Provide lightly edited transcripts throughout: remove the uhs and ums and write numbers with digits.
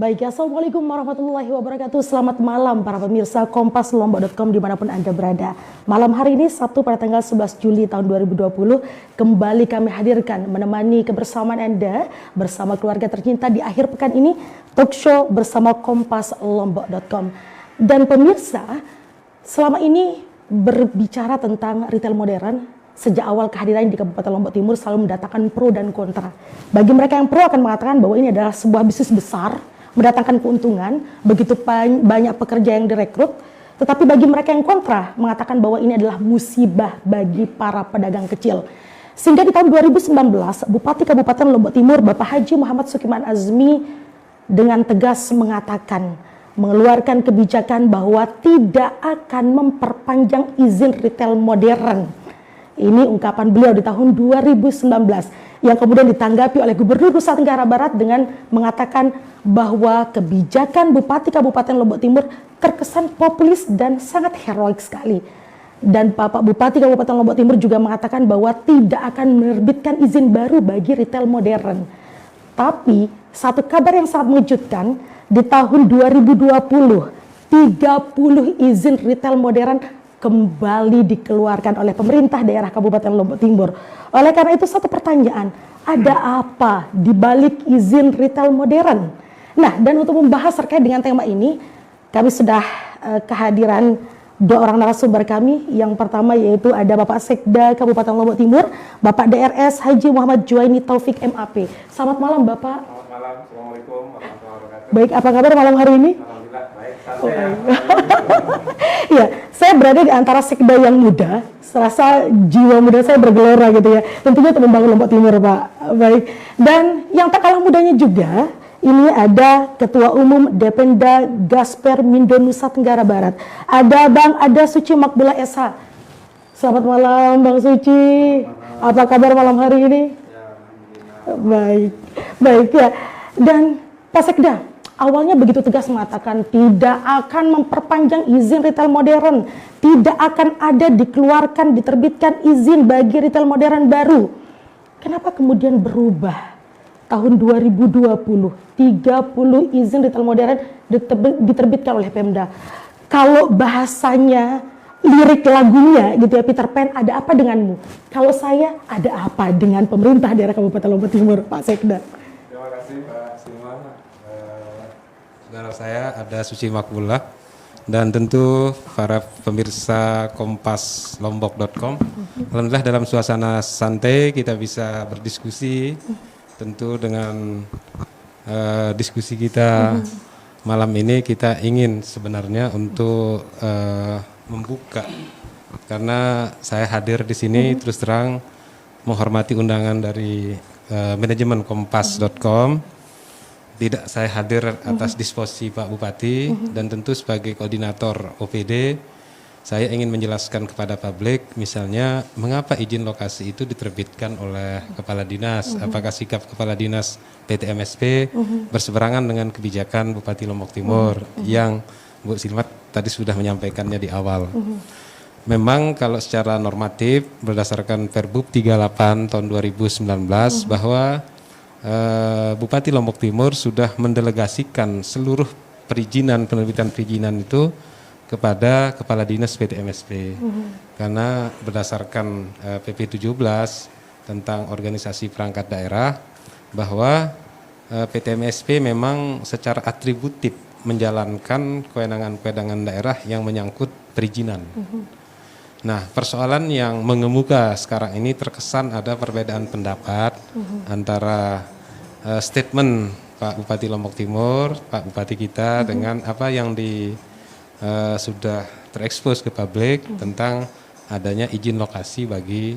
Baik, Assalamualaikum warahmatullahi wabarakatuh. Selamat malam para pemirsa Kompas Lombok.com dimanapun Anda berada. Malam hari ini Sabtu pada tanggal 11 Juli tahun 2020 kembali kami hadirkan menemani kebersamaan Anda bersama keluarga tercinta di akhir pekan ini talk show bersama Kompas Lombok.com. Dan pemirsa, selama ini berbicara tentang retail modern, sejak awal kehadiran di Kabupaten Lombok Timur selalu mendatangkan pro dan kontra. Bagi mereka yang pro akan mengatakan bahwa ini adalah sebuah bisnis besar, mendatangkan keuntungan, begitu banyak pekerja yang direkrut. Tetapi bagi mereka yang kontra mengatakan bahwa ini adalah musibah bagi para pedagang kecil. Sehingga di tahun 2019 Bupati Kabupaten Lombok Timur Bapak Haji Muhammad Sukiman Azmi dengan tegas mengatakan, mengeluarkan kebijakan bahwa tidak akan memperpanjang izin retail modern. Ini ungkapan beliau di tahun 2019 yang kemudian ditanggapi oleh Gubernur Nusa Tenggara Barat dengan mengatakan bahwa kebijakan Bupati Kabupaten Lombok Timur terkesan populis dan sangat heroik sekali. Dan Bapak Bupati Kabupaten Lombok Timur juga mengatakan bahwa tidak akan menerbitkan izin baru bagi retail modern. Tapi satu kabar yang sangat mengejutkan, di tahun 2020 30 izin retail modern kembali dikeluarkan oleh pemerintah daerah Kabupaten Lombok Timur. Oleh karena itu satu pertanyaan, ada apa di balik izin retail modern? Nah, dan untuk membahas terkait dengan tema ini, kami sudah kehadiran dua orang narasumber kami. Yang pertama yaitu ada Bapak Sekda Kabupaten Lombok Timur, Bapak DRS Haji Muhammad Juwaini Taufik MAP. Selamat malam Bapak. Selamat malam, Assalamualaikum warahmatullahi wabarakatuh. Baik, apa kabar malam hari ini? Alhamdulillah, baik, santai ya. Ya, saya berada di antara sekda yang muda, serasa jiwa muda saya bergelora gitu ya. Tentunya untuk membangun Lombok Timur, Pak. Baik. Dan yang tak kalah mudanya juga, ini ada Ketua Umum Dependa Gasper Mindo Nusa Tenggara Barat. Ada Bang Ada Suci Makbula SH. Selamat malam Bang Suci. Apa kabar malam hari ini? Ya, baik. Baik ya. Dan Pak Sekda, awalnya begitu tegas mengatakan tidak akan memperpanjang izin retail modern, tidak akan ada dikeluarkan, diterbitkan izin bagi retail modern baru. Kenapa kemudian berubah? Tahun 2020, 30 izin retail modern diterbitkan oleh Pemda. Kalau bahasanya, lirik lagunya gitu ya, Peter Pan, ada apa denganmu? Kalau saya, ada apa dengan pemerintah daerah Kabupaten Lombok Timur, Pak Sekda? Terima kasih Pak Sima. Saudara saya ada Suci Makbula dan tentu para pemirsa Kompas Lombok.com. Alhamdulillah dalam suasana santai kita bisa berdiskusi. Tentu dengan diskusi kita malam ini kita ingin sebenarnya untuk membuka, karena saya hadir di sini terus terang menghormati undangan dari manajemen Kompas.com. Tidak saya hadir atas disposisi Pak Bupati dan tentu sebagai koordinator OPD saya ingin menjelaskan kepada publik misalnya mengapa izin lokasi itu diterbitkan oleh Kepala Dinas, apakah sikap Kepala Dinas PT MSP berseberangan dengan kebijakan Bupati Lombok Timur yang Bu Silmat tadi sudah menyampaikannya di awal. Memang kalau secara normatif berdasarkan Perbup 38 tahun 2019 bahwa Bupati Lombok Timur sudah mendelegasikan seluruh penerbitan perizinan itu kepada Kepala Dinas PT MSP. Karena berdasarkan PP 17 tentang organisasi perangkat daerah bahwa PT MSP memang secara atributif menjalankan kewenangan-kewenangan daerah yang menyangkut perizinan. Nah, persoalan yang mengemuka sekarang ini terkesan ada perbedaan pendapat antara statement Pak Bupati Lombok Timur, Pak Bupati kita dengan apa yang sudah terekspos ke publik tentang adanya izin lokasi bagi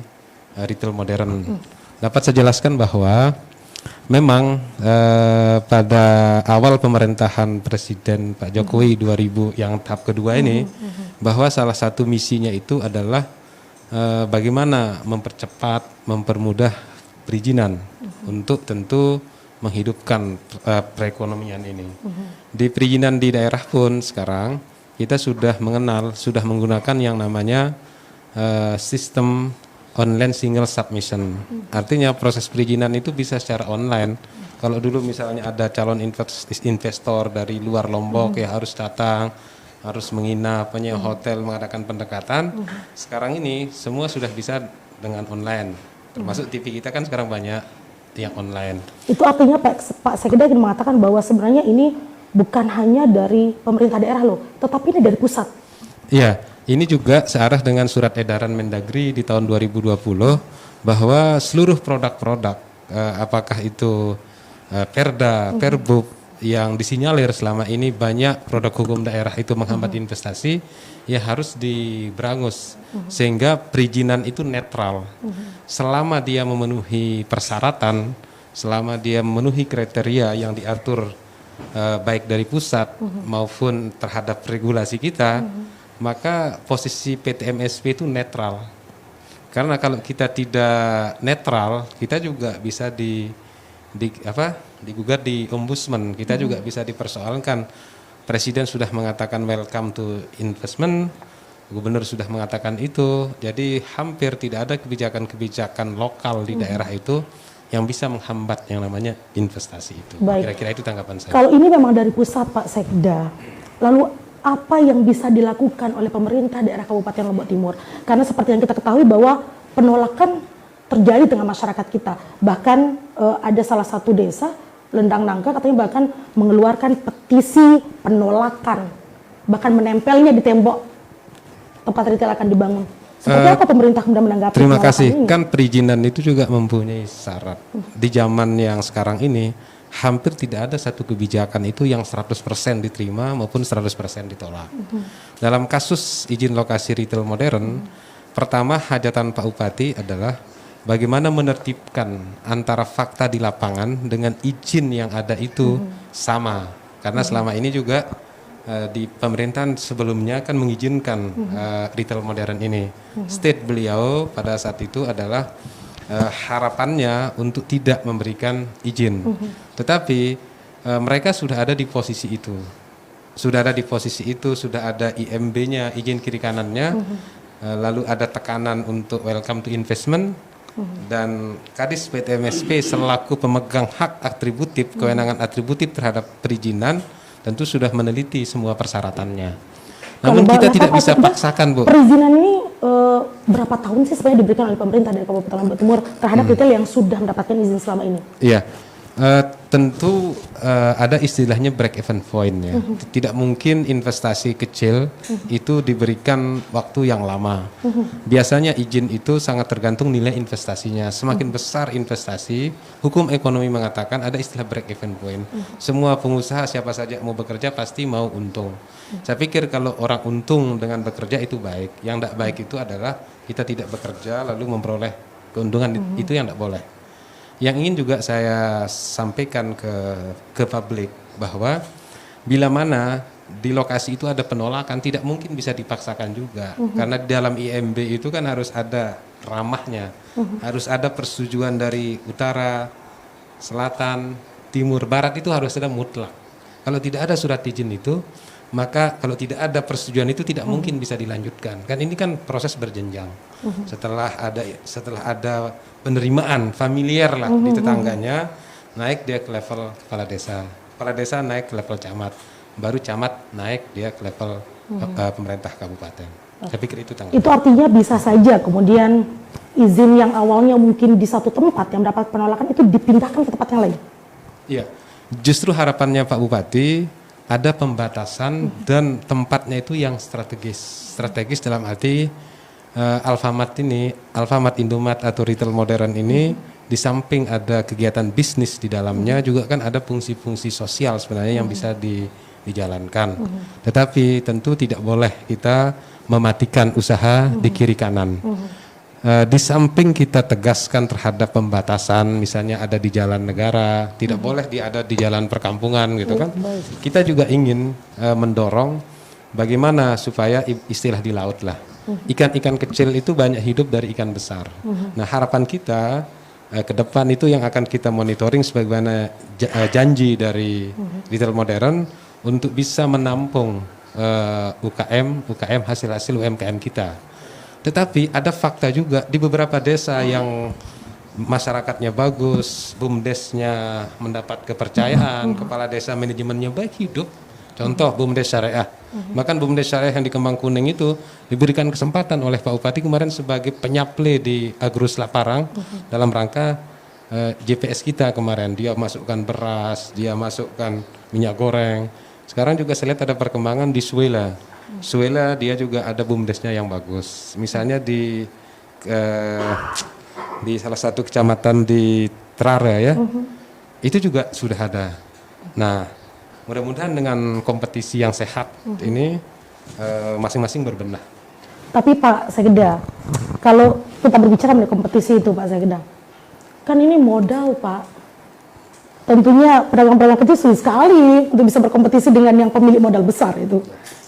retail modern. Dapat saya jelaskan bahwa memang pada awal pemerintahan Presiden Pak Jokowi 2000 yang tahap kedua ini, bahwa salah satu misinya itu adalah bagaimana mempercepat, mempermudah perizinan untuk tentu menghidupkan perekonomian ini. Di perizinan di daerah pun sekarang kita sudah mengenal, sudah menggunakan yang namanya sistem online single submission. Artinya proses perizinan itu bisa secara online. Kalau dulu misalnya ada calon investor dari luar Lombok ya harus datang, harus menginap, menyewa hotel, mengadakan pendekatan. Sekarang ini semua sudah bisa dengan online. Termasuk TV kita kan sekarang banyak yang online. Itu artinya Pak Sekda ingin mengatakan bahwa sebenarnya ini bukan hanya dari pemerintah daerah loh, tetapi ini dari pusat. Iya, ini juga searah dengan surat edaran Mendagri di tahun 2020 bahwa seluruh produk-produk apakah itu Perda, Perbub yang disinyalir selama ini banyak produk hukum daerah itu menghambat investasi, ya harus diberangus sehingga perizinan itu netral. Selama dia memenuhi persyaratan, selama dia memenuhi kriteria yang diatur baik dari pusat maupun terhadap regulasi kita, maka posisi PT MSP itu netral. Karena kalau kita tidak netral, kita juga bisa digugat di ombudsman, kita juga bisa dipersoalkan. Presiden sudah mengatakan welcome to investment, gubernur sudah mengatakan itu, jadi hampir tidak ada kebijakan-kebijakan lokal di daerah itu yang bisa menghambat yang namanya investasi itu. Kira-kira itu tanggapan saya. Kalau ini memang dari pusat Pak Sekda, lalu apa yang bisa dilakukan oleh pemerintah daerah Kabupaten Lombok Timur? Karena seperti yang kita ketahui bahwa penolakan terjadi dengan masyarakat kita. Bahkan ada salah satu desa, Lendang Nangka, katanya bahkan mengeluarkan petisi penolakan, bahkan menempelnya di tembok tempat retail akan dibangun. Seperti apa pemerintah kemudian menanggapi? Terima kasih. Ini? Kan perizinan itu juga mempunyai syarat. Di zaman yang sekarang ini, hampir tidak ada satu kebijakan itu yang 100% diterima maupun 100% ditolak. Dalam kasus izin lokasi retail modern, pertama hajatan Pak Bupati adalah bagaimana menertibkan antara fakta di lapangan dengan izin yang ada itu sama. Karena selama ini juga di pemerintahan sebelumnya kan mengizinkan retail modern ini. State beliau pada saat itu adalah harapannya untuk tidak memberikan izin. Tetapi mereka sudah ada di posisi itu. Sudah ada IMB-nya, izin kiri kanannya. Lalu ada tekanan untuk welcome to investment. Dan Kadis PT MSP selaku pemegang hak atributif, kewenangan atributif terhadap perizinan tentu sudah meneliti semua persyaratannya. Namun kita tidak bisa paksakan, Bu. Perizinan ini berapa tahun sih sebenarnya diberikan oleh pemerintah dari Kabupaten Lombok Timur terhadap retail yang sudah mendapatkan izin selama ini? Iya, tentu ada istilahnya break even point ya. Tidak mungkin investasi kecil itu diberikan waktu yang lama. Biasanya izin itu sangat tergantung nilai investasinya. Semakin besar investasi, hukum ekonomi mengatakan ada istilah break even point. Semua pengusaha siapa saja mau bekerja pasti mau untung. Saya pikir kalau orang untung dengan bekerja itu baik. Yang tidak baik itu adalah kita tidak bekerja lalu memperoleh keuntungan, itu yang tidak boleh. Yang ingin juga saya sampaikan ke publik bahwa bila mana di lokasi itu ada penolakan tidak mungkin bisa dipaksakan juga. Karena di dalam IMB itu kan harus ada ramahnya, harus ada persetujuan dari utara, selatan, timur, barat, itu harus ada mutlak. Kalau tidak ada surat izin itu, maka kalau tidak ada persetujuan itu tidak mungkin bisa dilanjutkan. Kan ini kan proses berjenjang. Setelah ada penerimaan familiar lah di tetangganya, naik dia ke level kepala desa naik ke level camat, baru camat naik dia ke level pemerintah kabupaten. Saya pikir itu tanggapan. Itu artinya bisa saja kemudian izin yang awalnya mungkin di satu tempat yang mendapat penolakan itu dipindahkan ke tempat yang lain. Iya, justru harapannya Pak Bupati ada pembatasan dan tempatnya itu yang strategis dalam arti Alfamart Indomaret atau retail modern ini di samping ada kegiatan bisnis di dalamnya juga kan ada fungsi-fungsi sosial sebenarnya yang bisa dijalankan. Tetapi tentu tidak boleh kita mematikan usaha di kiri kanan. Di samping kita tegaskan terhadap pembatasan, misalnya ada di jalan negara, tidak boleh ada di jalan perkampungan gitu kan. Kita juga ingin mendorong bagaimana supaya istilah di laut lah. Ikan-ikan kecil itu banyak hidup dari ikan besar. Nah harapan kita ke depan itu yang akan kita monitoring sebagaimana janji dari retail modern untuk bisa menampung UKM hasil-hasil UMKM kita. Tetapi ada fakta juga di beberapa desa yang masyarakatnya bagus, BUMDes-nya mendapat kepercayaan, kepala desa manajemennya baik hidup. Contoh BUMDes Syariah. Bahkan BUMDes Syariah yang di Kembang Kuning itu diberikan kesempatan oleh Pak Bupati kemarin sebagai penyaple di Agrus Laparang dalam rangka JPS kita kemarin. Dia masukkan beras, dia masukkan minyak goreng. Sekarang juga saya lihat ada perkembangan di Suela. Suela dia juga ada BUMDesnya yang bagus. Misalnya di salah satu kecamatan di Trara ya, itu juga sudah ada. Nah, mudah-mudahan dengan kompetisi yang sehat ini masing-masing berbenah. Tapi Pak Sekda, kalau kita berbicara mengenai kompetisi itu Pak Sekda, kan ini modal Pak. Tentunya pedagang-pedagang kecil sulit sekali untuk bisa berkompetisi dengan yang pemilik modal besar itu.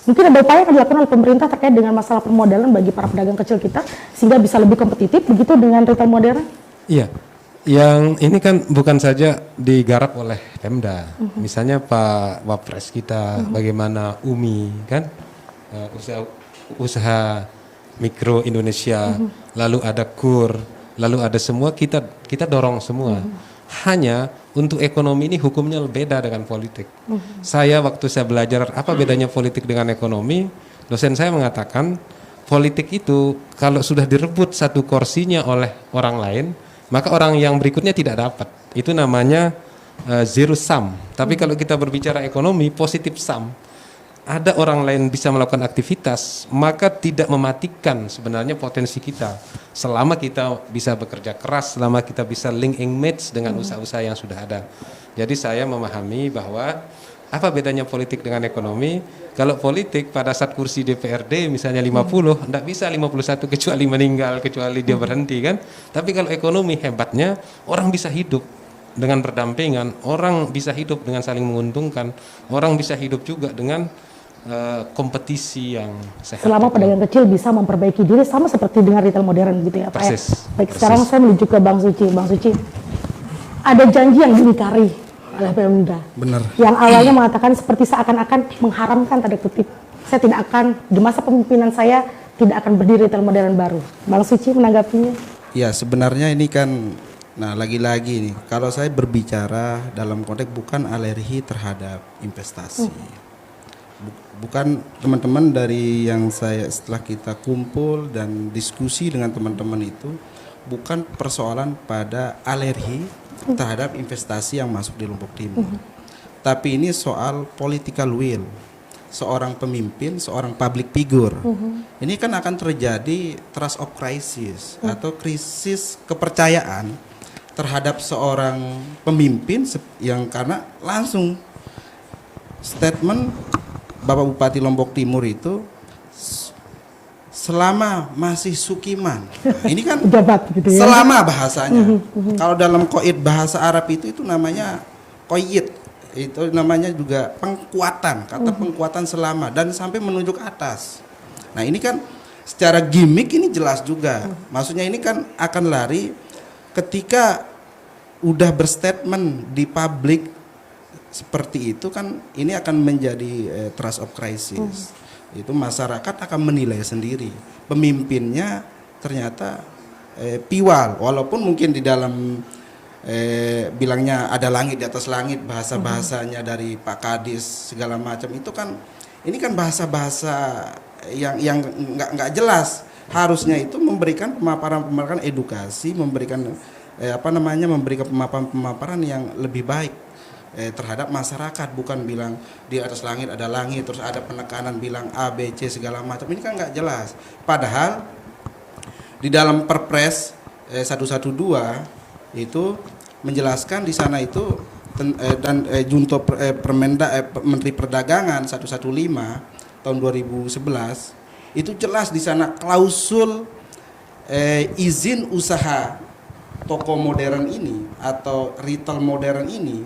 Mungkin ada upaya yang dilakukan oleh pemerintah terkait dengan masalah permodalan bagi para pedagang kecil kita sehingga bisa lebih kompetitif begitu dengan retail modern? Iya, yang ini kan bukan saja digarap oleh Pemda. Misalnya Pak Wapres kita, bagaimana UMI kan, usaha mikro Indonesia, lalu ada KUR, lalu ada semua kita dorong semua. Hanya untuk ekonomi ini hukumnya beda dengan politik. Saya waktu saya belajar apa bedanya politik dengan ekonomi, dosen saya mengatakan politik itu kalau sudah direbut satu kursinya oleh orang lain, maka orang yang berikutnya tidak dapat. Itu namanya zero sum. Tapi kalau kita berbicara ekonomi, positif sum. Ada orang lain bisa melakukan aktivitas, maka tidak mematikan sebenarnya potensi kita. Selama kita bisa bekerja keras, selama kita bisa link and match dengan usaha-usaha yang sudah ada. Jadi saya memahami bahwa apa bedanya politik dengan ekonomi? Kalau politik pada saat kursi DPRD misalnya 50, tidak bisa 51 kecuali meninggal, kecuali dia berhenti kan. Tapi kalau ekonomi hebatnya, orang bisa hidup dengan berdampingan, orang bisa hidup dengan saling menguntungkan, orang bisa hidup juga dengan kompetisi yang sehat. Selama pedagang kecil bisa memperbaiki diri sama seperti dengan retail modern gitu ya Pak. Persis. Baik, sekarang saya menuju ke Bang Suci. Bang Suci, ada janji yang diingkari oleh Pemda. Benar. Yang awalnya mengatakan seperti seakan-akan mengharamkan tanda kutip. Saya tidak akan, di masa kepemimpinan saya, tidak akan berdiri retail modern baru. Bang Suci menanggapinya? Ya sebenarnya ini kan, nah lagi-lagi nih, kalau saya berbicara dalam konteks bukan alergi terhadap investasi. Bukan teman-teman dari yang saya setelah kita kumpul dan diskusi dengan teman-teman itu, bukan persoalan pada alergi terhadap investasi yang masuk di Lombok Timur. Tapi ini soal political will. Seorang pemimpin, seorang public figure. Ini kan akan terjadi trust of crisis atau krisis kepercayaan terhadap seorang pemimpin yang karena langsung statement Bapak Bupati Lombok Timur itu selama masih Sukiman. Nah, ini kan Jabat gitu ya. selama bahasanya. Kalau dalam qaid bahasa Arab itu namanya qaid. Itu namanya juga pengkuatan, kata pengkuatan selama dan sampai menunjuk atas. Nah, ini kan secara gimmick ini jelas juga. Maksudnya ini kan akan lari ketika udah berstatement di publik seperti itu kan ini akan menjadi trust of crisis. Itu masyarakat akan menilai sendiri. Pemimpinnya ternyata piwal, walaupun mungkin di dalam bilangnya ada langit di atas langit, bahasa-bahasanya dari Pak Kadis segala macam itu kan ini kan bahasa-bahasa yang nggak jelas. Harusnya itu memberikan pemaparan edukasi, memberikan memberikan pemaparan yang lebih baik terhadap masyarakat, bukan bilang di atas langit ada langit terus ada penekanan bilang A, B, C segala macam. Ini kan nggak jelas. Padahal di dalam Perpres 112 itu menjelaskan di sana itu dan Junto Menteri Perdagangan 115 tahun 2011 itu jelas di sana klausul izin usaha toko modern ini atau retail modern ini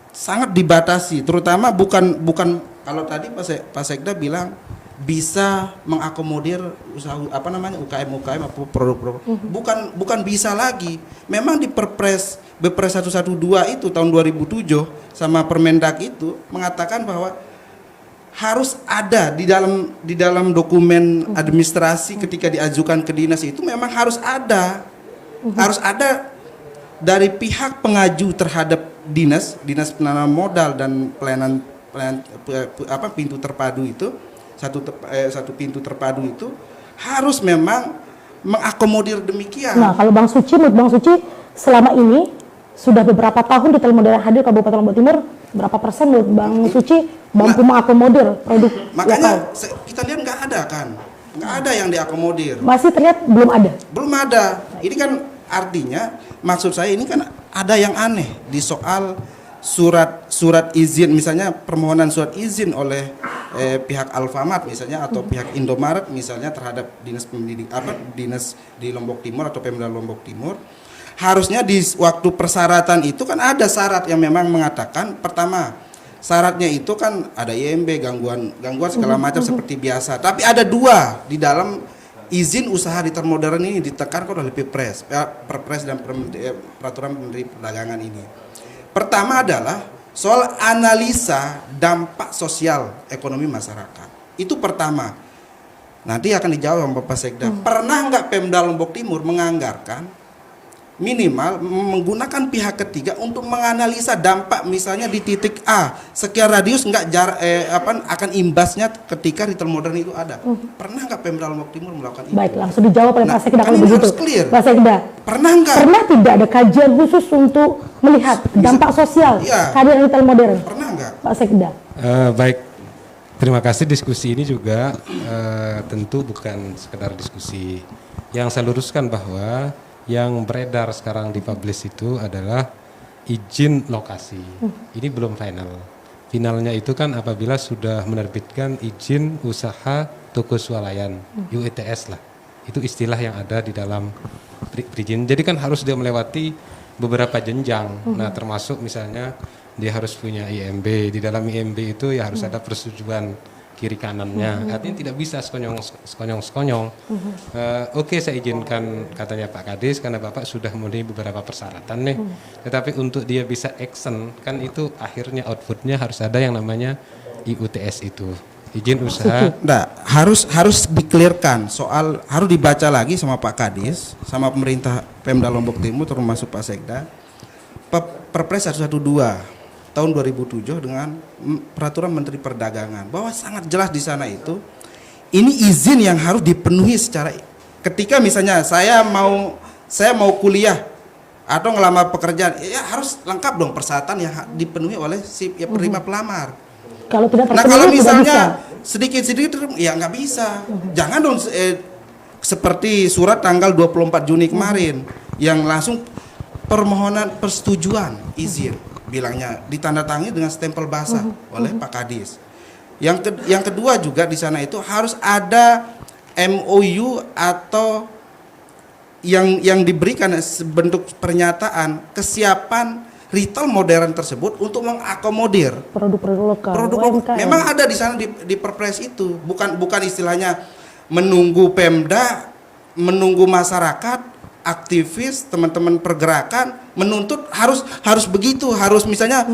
sangat dibatasi, terutama bukan kalau tadi Pak Sekda bilang bisa mengakomodir usaha UKM apa produk-produk. Bukan bisa lagi. Memang di Bepres 112 itu tahun 2007 sama Permendak itu mengatakan bahwa harus ada di dalam dokumen administrasi ketika diajukan ke dinas itu memang harus ada dari pihak pengaju terhadap dinas penanaman modal dan pelayanan pintu terpadu itu satu pintu terpadu itu harus memang mengakomodir demikian. Nah, kalau menurut Bang Suci selama ini sudah beberapa tahun di Telemodern hadir Kabupaten Lombok Timur, berapa persen menurut Bang Suci mampu mengakomodir produk makanya lokal? kita lihat nggak ada yang diakomodir. Masih terlihat belum ada. Belum ada. Ini kan artinya maksud saya ini kan ada yang aneh di soal surat izin, misalnya permohonan surat izin oleh pihak Alfamart misalnya atau pihak Indomaret misalnya terhadap dinas di Lombok Timur atau Pemda Lombok Timur. Harusnya di waktu persyaratan itu kan ada syarat yang memang mengatakan, pertama syaratnya itu kan ada IMB, gangguan segala macam seperti biasa. Tapi ada dua di dalam izin usaha retail modern ini ditekankan oleh Perpres dan peraturan Menteri Perdagangan ini. Pertama adalah soal analisa dampak sosial ekonomi masyarakat. Itu pertama. Nanti akan dijawab sama Bapak Sekda. Pernah nggak Pemda Lombok Timur menganggarkan minimal menggunakan pihak ketiga untuk menganalisa dampak misalnya di titik A sekian radius akan imbasnya ketika retail modern itu ada. Pernah nggak Pemda Lombok Timur melakukan itu? Baik, langsung dijawab oleh Pak Sekda kan kalau ini begitu. harus clear. Pak Sekda, Pernah nggak? pernah tidak ada kajian khusus untuk melihat dampak sosial Iya. kehadiran retail modern? Pernah nggak? Pak Sekda. Baik, terima kasih. Diskusi ini juga tentu bukan sekedar diskusi. Yang saya luruskan bahwa yang beredar sekarang di publish itu adalah izin lokasi. Ini belum final. Finalnya itu kan apabila sudah menerbitkan izin usaha toko swalayan, UITS lah. Itu istilah yang ada di dalam perizinan. Jadi kan harus dia melewati beberapa jenjang. Nah, termasuk misalnya dia harus punya IMB. Di dalam IMB itu ya harus ada persetujuan kiri kanannya, artinya tidak bisa sekonyong-sekonyong. Oke, saya izinkan katanya Pak Kadis karena Bapak sudah memenuhi beberapa persyaratan nih. Tetapi untuk dia bisa action kan itu akhirnya outputnya harus ada yang namanya IUTS itu, izin usaha. Nggak, harus di-clearkan soal, harus dibaca lagi sama Pak Kadis, sama pemerintah Pemda Lombok Timur termasuk Pak Sekda. Perpres 112 tahun 2007 dengan peraturan Menteri Perdagangan bahwa sangat jelas di sana itu ini izin yang harus dipenuhi secara ketika misalnya saya mau kuliah atau ngelamar pekerjaan ya harus lengkap dong persyaratan yang dipenuhi oleh si penerima pelamar. Kalau tidak Nah terpenuhi kalau tidak misalnya bisa. sedikit-sedikit ya nggak bisa. Jangan dong seperti surat tanggal 24 Juni kemarin yang langsung permohonan persetujuan izin bilangnya ditandatangani dengan stempel basah oleh Pak Kadis. Yang kedua juga di sana itu harus ada MOU atau yang diberikan sebentuk pernyataan kesiapan retail modern tersebut untuk mengakomodir Produk-produk lokal. UMKM. Memang ada di sana di Perpres itu, bukan istilahnya menunggu Pemda, menunggu masyarakat, aktivis, teman-teman pergerakan menuntut harus begitu, harus misalnya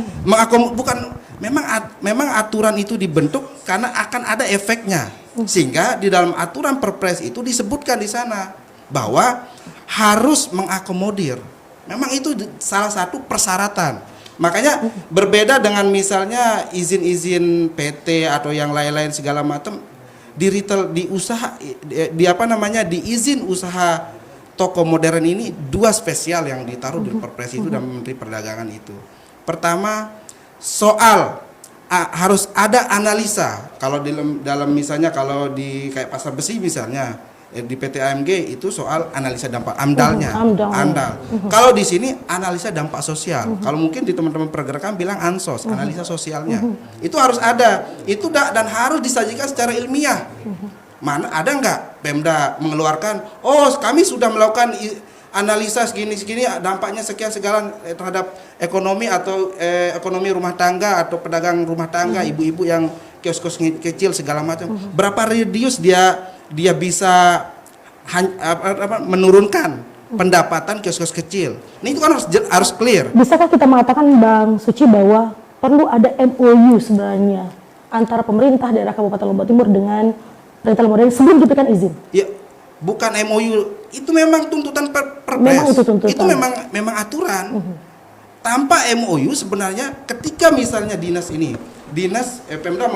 memang aturan itu dibentuk karena akan ada efeknya. Sehingga di dalam aturan Perpres itu disebutkan di sana bahwa harus mengakomodir. Memang itu salah satu persyaratan. Makanya berbeda dengan misalnya izin-izin PT atau yang lain-lain segala macam di retail, di usaha, di izin usaha toko modern ini dua spesial yang ditaruh di Perpres itu dan Menteri Perdagangan itu. Pertama soal harus ada analisa. Kalau dalam misalnya kalau di kayak pasar besi misalnya di PT AMG itu soal analisa dampak AMDAL-nya. AMDAL. Kalau di sini analisa dampak sosial. Kalau mungkin di teman-teman pergerakan bilang ANSOS, analisa sosialnya. Itu harus ada. Itu dan harus disajikan secara ilmiah. Mana ada nggak Pemda mengeluarkan, kami sudah melakukan analisa segini dampaknya sekian segala terhadap ekonomi atau ekonomi rumah tangga atau pedagang rumah tangga, ibu-ibu yang kios-kios kecil segala macam. Berapa radius dia bisa menurunkan pendapatan kios-kios kecil. Ini itu kan harus clear. Bisakah kita mengatakan Bang Suci bahwa perlu ada MOU sebenarnya antara pemerintah daerah Kabupaten Lombok Timur dengan Retail Modern sebelum diberikan izin? Ya, bukan MOU, itu memang tuntutan Perpres. Memang itu tuntutan. Itu memang aturan. Tanpa MOU sebenarnya ketika misalnya dinas Pemda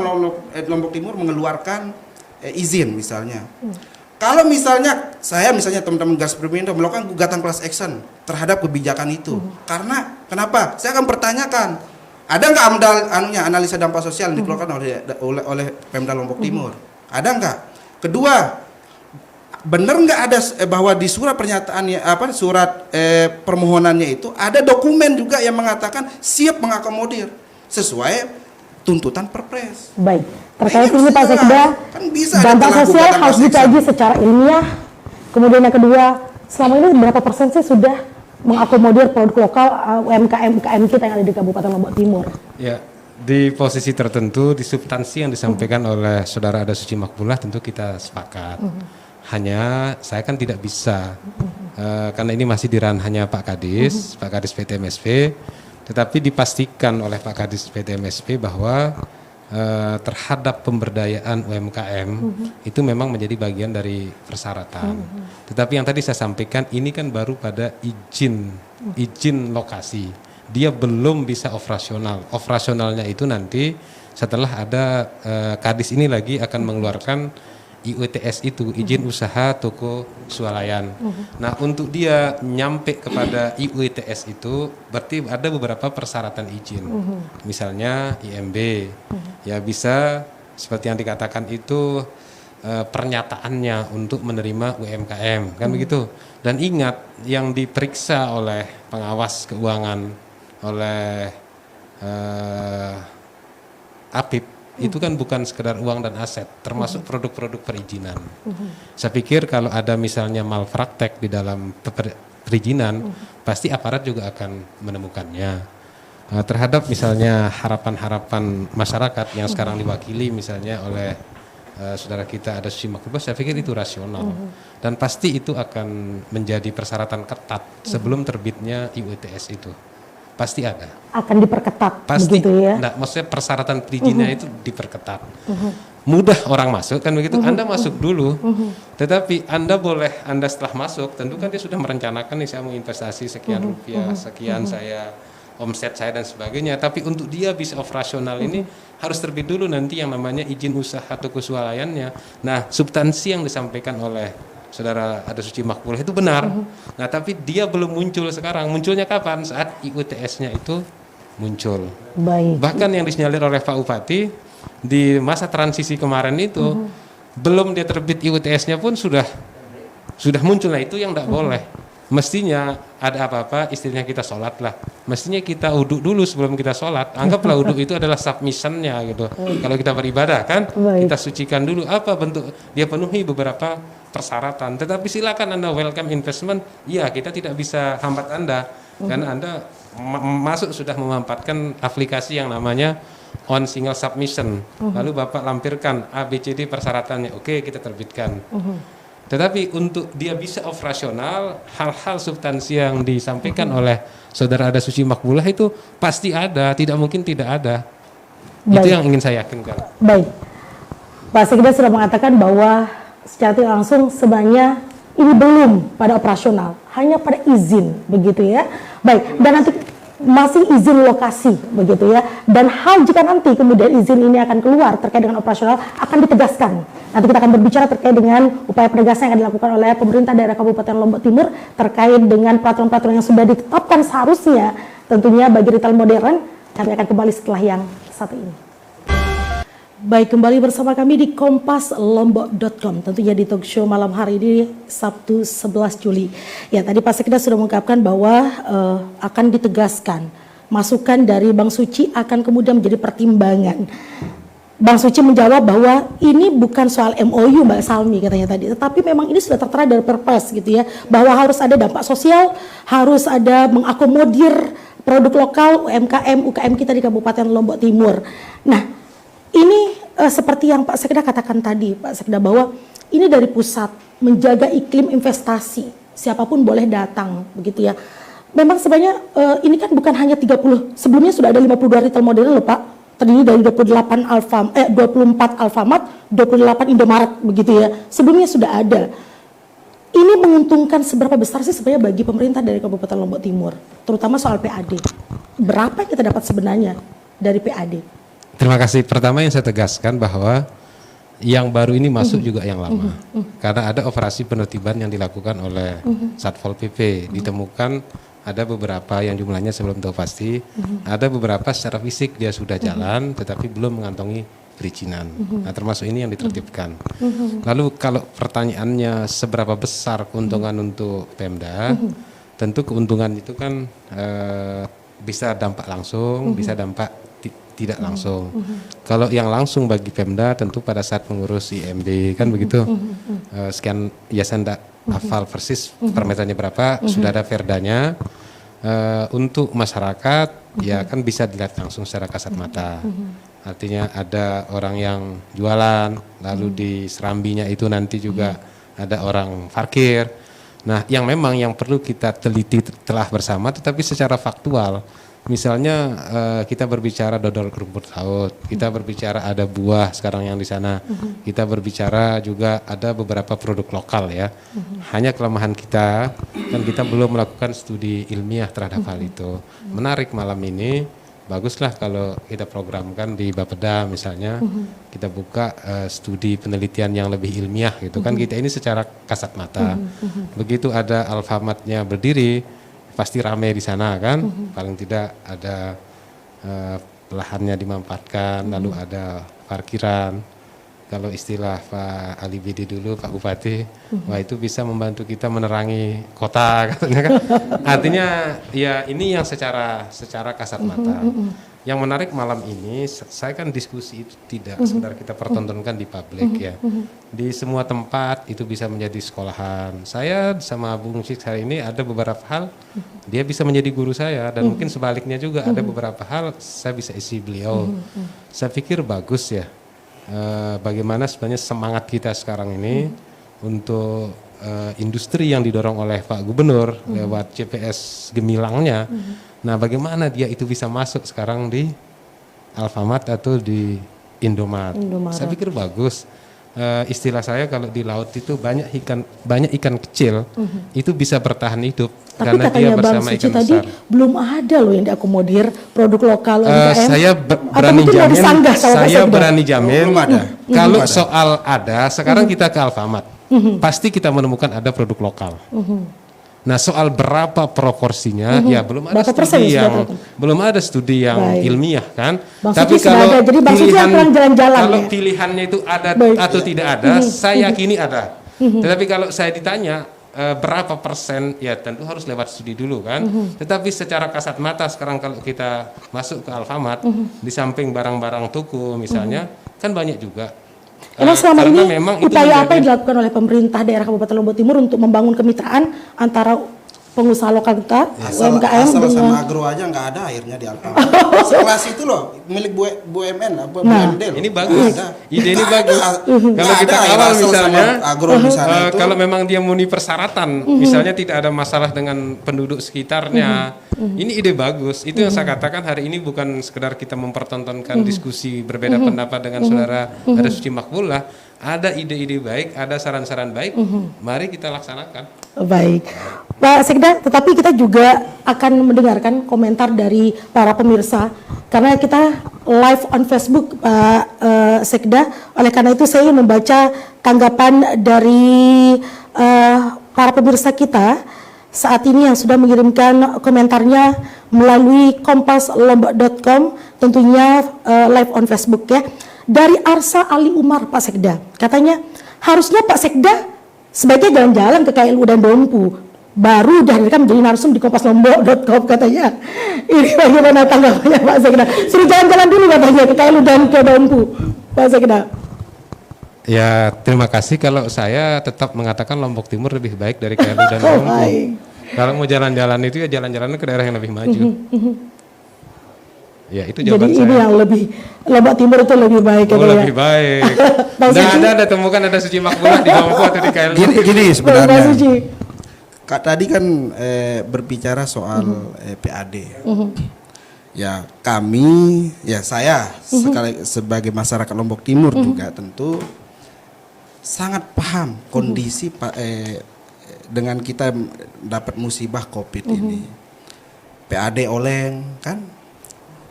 Lombok Timur mengeluarkan izin misalnya. Kalau misalnya teman-teman Gas Permindo melakukan gugatan class action terhadap kebijakan itu. Karena kenapa? Saya akan pertanyakan, ada nggak analisa dampak sosial yang dikeluarkan oleh Pemda Lombok Timur? Ada nggak? Kedua, benar nggak ada bahwa di surat pernyataannya permohonannya itu ada dokumen juga yang mengatakan siap mengakomodir sesuai tuntutan Perpres. Baik, terkait ini Pak Sekda, kan bisa dampak sosial harus dikaji secara ilmiah. Kemudian yang kedua, selama ini berapa persen sih sudah mengakomodir produk lokal UMKM kita yang ada di Kabupaten Lombok Timur? Ya, di posisi tertentu, di substansi yang disampaikan oleh Saudara Ada Suci Makbulah tentu kita sepakat. Hanya saya kan tidak bisa, karena ini masih di ranahnya Pak Kadis, Pak Kadis PTMSP, tetapi dipastikan oleh Pak Kadis PTMSP bahwa terhadap pemberdayaan UMKM itu memang menjadi bagian dari persyaratan. Tetapi yang tadi saya sampaikan ini kan baru pada izin lokasi. Dia belum bisa operasional. Operasionalnya itu nanti setelah ada Kadis ini lagi akan mengeluarkan IUTS itu, izin usaha toko swalayan. Nah, untuk dia nyampe kepada IUTS itu berarti ada beberapa persyaratan izin. Misalnya IMB. Ya bisa seperti yang dikatakan itu pernyataannya untuk menerima UMKM, kan begitu. Dan ingat yang diperiksa oleh pengawas keuangan oleh APIP itu kan bukan sekedar uang dan aset, termasuk produk-produk perizinan. Saya pikir kalau ada misalnya malpraktek di dalam perizinan, pasti aparat juga akan menemukannya. Terhadap misalnya harapan-harapan masyarakat yang sekarang diwakili misalnya oleh saudara kita Ada Suci Makbulah, saya pikir itu rasional. Dan pasti itu akan menjadi persyaratan ketat sebelum terbitnya IUTS itu. Pasti ada. Akan diperketat, pasti, begitu ya? Enggak, maksudnya persyaratan perizinannya itu diperketat. Mudah orang masuk, kan begitu. Anda masuk dulu, tetapi Anda setelah masuk, tentu kan dia sudah merencanakan nih saya mau investasi sekian rupiah, sekian saya omset saya dan sebagainya. Tapi untuk dia bisa operasional ini harus terbit dulu nanti yang namanya izin usaha toko swalayannya. Nah, substansi yang disampaikan oleh Saudara Ada Suci Makbulah itu benar. Nah, tapi dia belum muncul sekarang. Munculnya kapan? Saat IUTS-nya itu muncul. Baik. Bahkan yang disinyalir oleh Pak Bupati di masa transisi kemarin itu belum dia terbit IUTS-nya pun sudah muncul. Nah, itu yang tidak boleh. Mestinya ada apa-apa istilahnya kita sholat lah. Mestinya kita uduk dulu sebelum kita sholat. Anggaplah uduk itu adalah submission-nya gitu. Kalau kita beribadah kan, kita sucikan dulu apa bentuk dia penuhi beberapa persyaratan. Tetapi silakan Anda welcome investment. Ya, kita tidak bisa hambat Anda karena Anda masuk sudah memanfaatkan aplikasi yang namanya on single submission. Lalu Bapak lampirkan ABCD persyaratannya. Oke, kita terbitkan. Tetapi untuk dia bisa operasional, hal-hal substansi yang disampaikan oleh Saudara Ada Suci Makbulah itu pasti ada, tidak mungkin tidak ada. Baik. Itu yang ingin saya yakinkan. Baik, Pak Sekda sudah mengatakan bahwa secara tidak langsung sebenarnya ini belum pada operasional, hanya pada izin, begitu ya. Baik, dan nanti masih izin lokasi, begitu ya. Dan hal jika nanti kemudian izin ini akan keluar terkait dengan operasional akan ditegaskan. Nanti kita akan berbicara terkait dengan upaya penegasan yang akan dilakukan oleh pemerintah daerah Kabupaten Lombok Timur terkait dengan peraturan-peraturan yang sudah ditetapkan seharusnya tentunya bagi retail modern. Kami akan kembali setelah yang satu ini. Baik, kembali bersama kami di kompaslombok.com, tentunya di talk show malam hari ini Sabtu 11 Juli. Ya, tadi Pak Sekda sudah mengungkapkan bahwa akan ditegaskan masukan dari Bang Suci akan kemudian menjadi pertimbangan. Bang Suci menjawab bahwa ini bukan soal MOU Mbak Salmi katanya tadi, tetapi memang ini sudah tertera dari Perpres gitu ya, bahwa harus ada dampak sosial, harus ada mengakomodir produk lokal UKM kita di Kabupaten Lombok Timur. Nah, ini seperti yang Pak Sekda katakan tadi, Pak Sekda, bahwa ini dari pusat menjaga iklim investasi, siapapun boleh datang, begitu ya. Memang sebenarnya ini kan bukan hanya 30, sebelumnya sudah ada 52 retail modern loh Pak, terdiri dari 24 Alfamart, 28 Indomaret begitu ya. Sebelumnya sudah ada. Ini menguntungkan seberapa besar sih sebenarnya bagi pemerintah dari Kabupaten Lombok Timur, terutama soal PAD. Berapa yang kita dapat sebenarnya dari PAD? Terima kasih. Pertama yang saya tegaskan bahwa yang baru ini masuk juga yang lama. Karena ada operasi penertiban yang dilakukan oleh Satpol PP. Ditemukan ada beberapa yang jumlahnya saya belum tahu pasti. Ada beberapa secara fisik dia sudah jalan tetapi belum mengantongi perizinan. Nah, termasuk ini yang ditertibkan. Lalu kalau pertanyaannya seberapa besar keuntungan untuk Pemda, tentu keuntungan itu kan bisa dampak langsung, bisa dampak tidak langsung. Kalau yang langsung bagi Pemda tentu pada saat mengurus IMB kan begitu. Sekian ya saya tidak hafal persis per meternya berapa, sudah ada perdanya. Untuk masyarakat ya kan bisa dilihat langsung secara kasat mata. Artinya ada orang yang jualan, lalu di serambinya itu nanti juga ada orang parkir. Nah, yang memang yang perlu kita teliti telah bersama tetapi secara faktual. Misalnya kita berbicara dodol rumput laut, kita berbicara ada buah sekarang yang di sana, kita berbicara juga ada beberapa produk lokal ya. Hanya kelemahan kita kan kita belum melakukan studi ilmiah terhadap hal itu. Menarik malam ini, baguslah kalau kita programkan di Bapeda misalnya, kita buka studi penelitian yang lebih ilmiah gitu kan. Kita ini secara kasat mata. Begitu ada Alfamart-nya berdiri, pasti ramai di sana kan, paling tidak ada lahannya dimanfaatkan, lalu ada parkiran. Kalau istilah Pak Ali Bidi dulu, Pak Bupati, wah itu bisa membantu kita menerangi kota katanya kan. Artinya ya ini yang secara kasat mata. Yang menarik malam ini, saya kan diskusi itu tidak sekedar kita pertontonkan di publik ya. Di semua tempat itu bisa menjadi sekolahan. Saya sama Bung Sik hari ini ada beberapa hal, dia bisa menjadi guru saya. Dan mungkin sebaliknya juga ada beberapa hal saya bisa isi beliau. Saya pikir bagus ya. Bagaimana sebenarnya semangat kita sekarang ini untuk industri yang didorong oleh Pak Gubernur lewat CPS Gemilangnya. Nah, bagaimana dia itu bisa masuk sekarang di Alfamart atau di Indomaret. Saya pikir bagus. Istilah saya kalau di laut itu banyak ikan kecil itu bisa bertahan hidup. Tapi karena katanya dia Bang bersama Suci ikan tadi besar. belum ada loh yang diakomodir produk lokal UMKM. Saya berani jamin, saya berani jamin Belum ada. kalau soal ada, sekarang kita ke Alfamart, pasti kita menemukan ada produk lokal. Nah, soal berapa proporsinya, ya belum ada Berapa persen studi sudah yang terlihat? belum ada studi yang Baik. ilmiah kan. Bang Tapi Suci sudah kalau ada, jadi Bang Suci yang pulang jalan-jalan kalau ya? pilihannya itu ada Baik. atau tidak ada, saya yakini ada. Tetapi kalau saya ditanya berapa persen, ya tentu harus lewat studi dulu kan. Tetapi secara kasat mata sekarang kalau kita masuk ke Alfamart, di samping barang-barang toko misalnya, kan banyak juga. Emang selama Karena ini memang itu upaya apa menjadi- yang dilakukan oleh pemerintah daerah Kabupaten Lombok Timur untuk membangun kemitraan antara pengusaha lokal kita, Asal UMKM sama dengan agro aja nggak ada airnya di Alfamart. Sekelas itu loh milik BUMN, BUMD loh. Ini bagus, Nggak ada. ide ini Nggak bagus. ada. Kalau Nggak kita ada air kawal asal misalnya, sama agro di sana itu. kalau memang dia memenuhi persyaratan, misalnya tidak ada masalah dengan penduduk sekitarnya, ini ide bagus. Itu yang saya katakan hari ini bukan sekedar kita mempertontonkan diskusi berbeda pendapat dengan saudara ada Suci Makbullah, ada ide-ide baik, ada saran-saran baik, mari kita laksanakan. Baik, Pak Sekda, tetapi kita juga akan mendengarkan komentar dari para pemirsa karena kita live on Facebook, Pak Sekda. Oleh karena itu saya ingin membaca tanggapan dari para pemirsa kita saat ini yang sudah mengirimkan komentarnya melalui kompaslombok.com, tentunya live on Facebook ya. Dari Arsa Ali Umar, Pak Sekda, katanya harusnya Pak Sekda sebaiknya jalan-jalan ke KLU dan Dompu, baru dihadirkan menjadi narsum di kompaslombok.com katanya. Ini bagaimana tanggapannya Pak Sekda? Suruh jalan-jalan dulu katanya ke KLU dan ke Dompu, Pak Sekda. Ya, terima kasih. Kalau saya tetap mengatakan Lombok Timur lebih baik dari KLU dan Dompu. baik. Kalau mau jalan-jalan itu ya jalan-jalan ke daerah yang lebih maju. Ya, itu Jadi jawaban ini saya. yang lebih Lombok Timur itu lebih baik Oh, katanya. lebih baik. Bang Nggak Suci? ada temukan ada Suci Makbullah di Dompu atau di KLU. Gini Bang sebenarnya. Suci. Kak tadi kan berbicara soal PAD. Ya kami, ya saya sebagai masyarakat Lombok Timur juga tentu sangat paham kondisi dengan kita dapat musibah COVID ini. PAD oleng kan,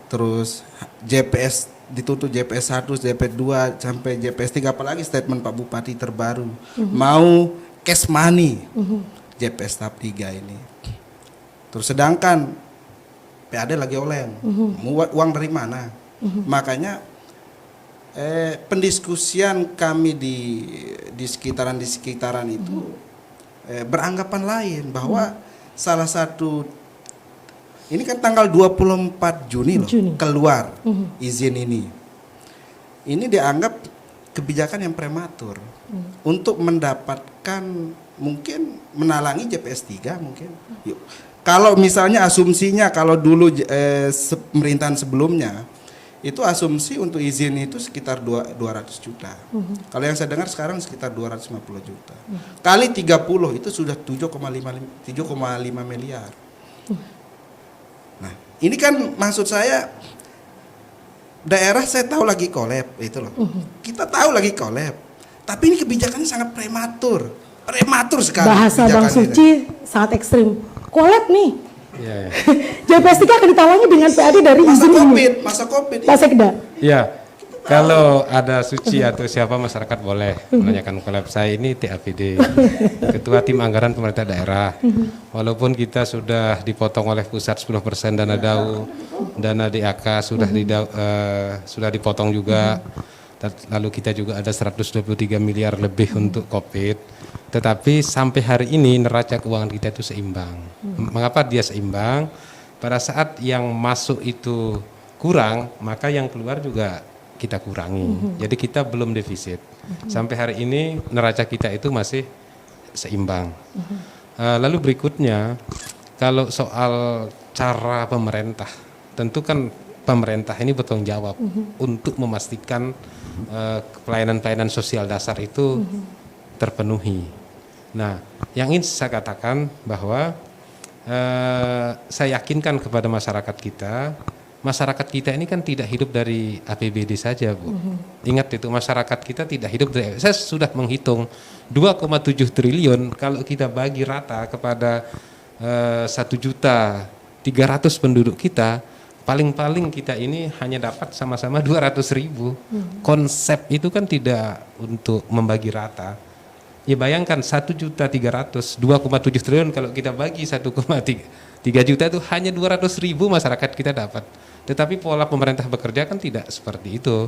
terus JPS ditutup, JPS 1, JPS 2 sampai JPS 3, apalagi statement Pak Bupati terbaru mau cash money JPS tahap 3 ini. Terus sedangkan PAD lagi oleng, uang dari mana? Makanya pendiskusian kami di sekitaran itu beranggapan lain bahwa salah satu ini kan tanggal 24 Juni loh keluar izin ini. Ini dianggap kebijakan yang prematur untuk mendapatkan mungkin menalangi JPS 3 mungkin. Yuk. Kalau misalnya asumsinya kalau dulu pemerintahan sebelumnya itu asumsi untuk izin itu sekitar 200 juta. Kalau yang saya dengar sekarang sekitar 250 juta. Kali 30 itu sudah 7,5 miliar. Nah, ini kan maksud saya daerah saya tahu lagi kolab itu loh. Kita tahu lagi kolab. Tapi ini kebijakannya sangat prematur. Prematur sekali. Bahasa Bang Suci sangat ekstrim. Kolab nih. Ya. JPS 3 akan ditalangi dengan PAD dari izin ini. Masa COVID. Pak Sekda. Ya, kalau ada Suci atau siapa masyarakat boleh menanyakan kolab. Saya ini TAPD, Ketua Tim Anggaran Pemerintah Daerah. Walaupun kita sudah dipotong oleh pusat 10% dana DAU, dana DAK sudah dipotong juga. Lalu kita juga ada 123 miliar lebih untuk COVID. Tetapi sampai hari ini neraca keuangan kita itu seimbang. Mengapa dia seimbang? Pada saat yang masuk itu kurang, maka yang keluar juga kita kurangi. Jadi kita belum defisit. Sampai hari ini neraca kita itu masih seimbang. Lalu berikutnya, kalau soal cara pemerintah, tentu kan pemerintah ini bertanggung jawab untuk memastikan pelayanan-pelayanan sosial dasar itu terpenuhi. Nah, yang ingin saya katakan bahwa saya yakinkan kepada masyarakat kita ini kan tidak hidup dari APBD saja, Bu. Ingat itu, masyarakat kita tidak hidup dari, saya sudah menghitung 2,7 triliun kalau kita bagi rata kepada 1.300.000 penduduk kita, paling-paling kita ini hanya dapat sama-sama 200.000. Konsep itu kan tidak untuk membagi rata. Ya bayangkan 1.300.000, 2,7 triliun kalau kita bagi 1,3 juta itu hanya 200.000 masyarakat kita dapat. Tetapi pola pemerintah bekerja kan tidak seperti itu.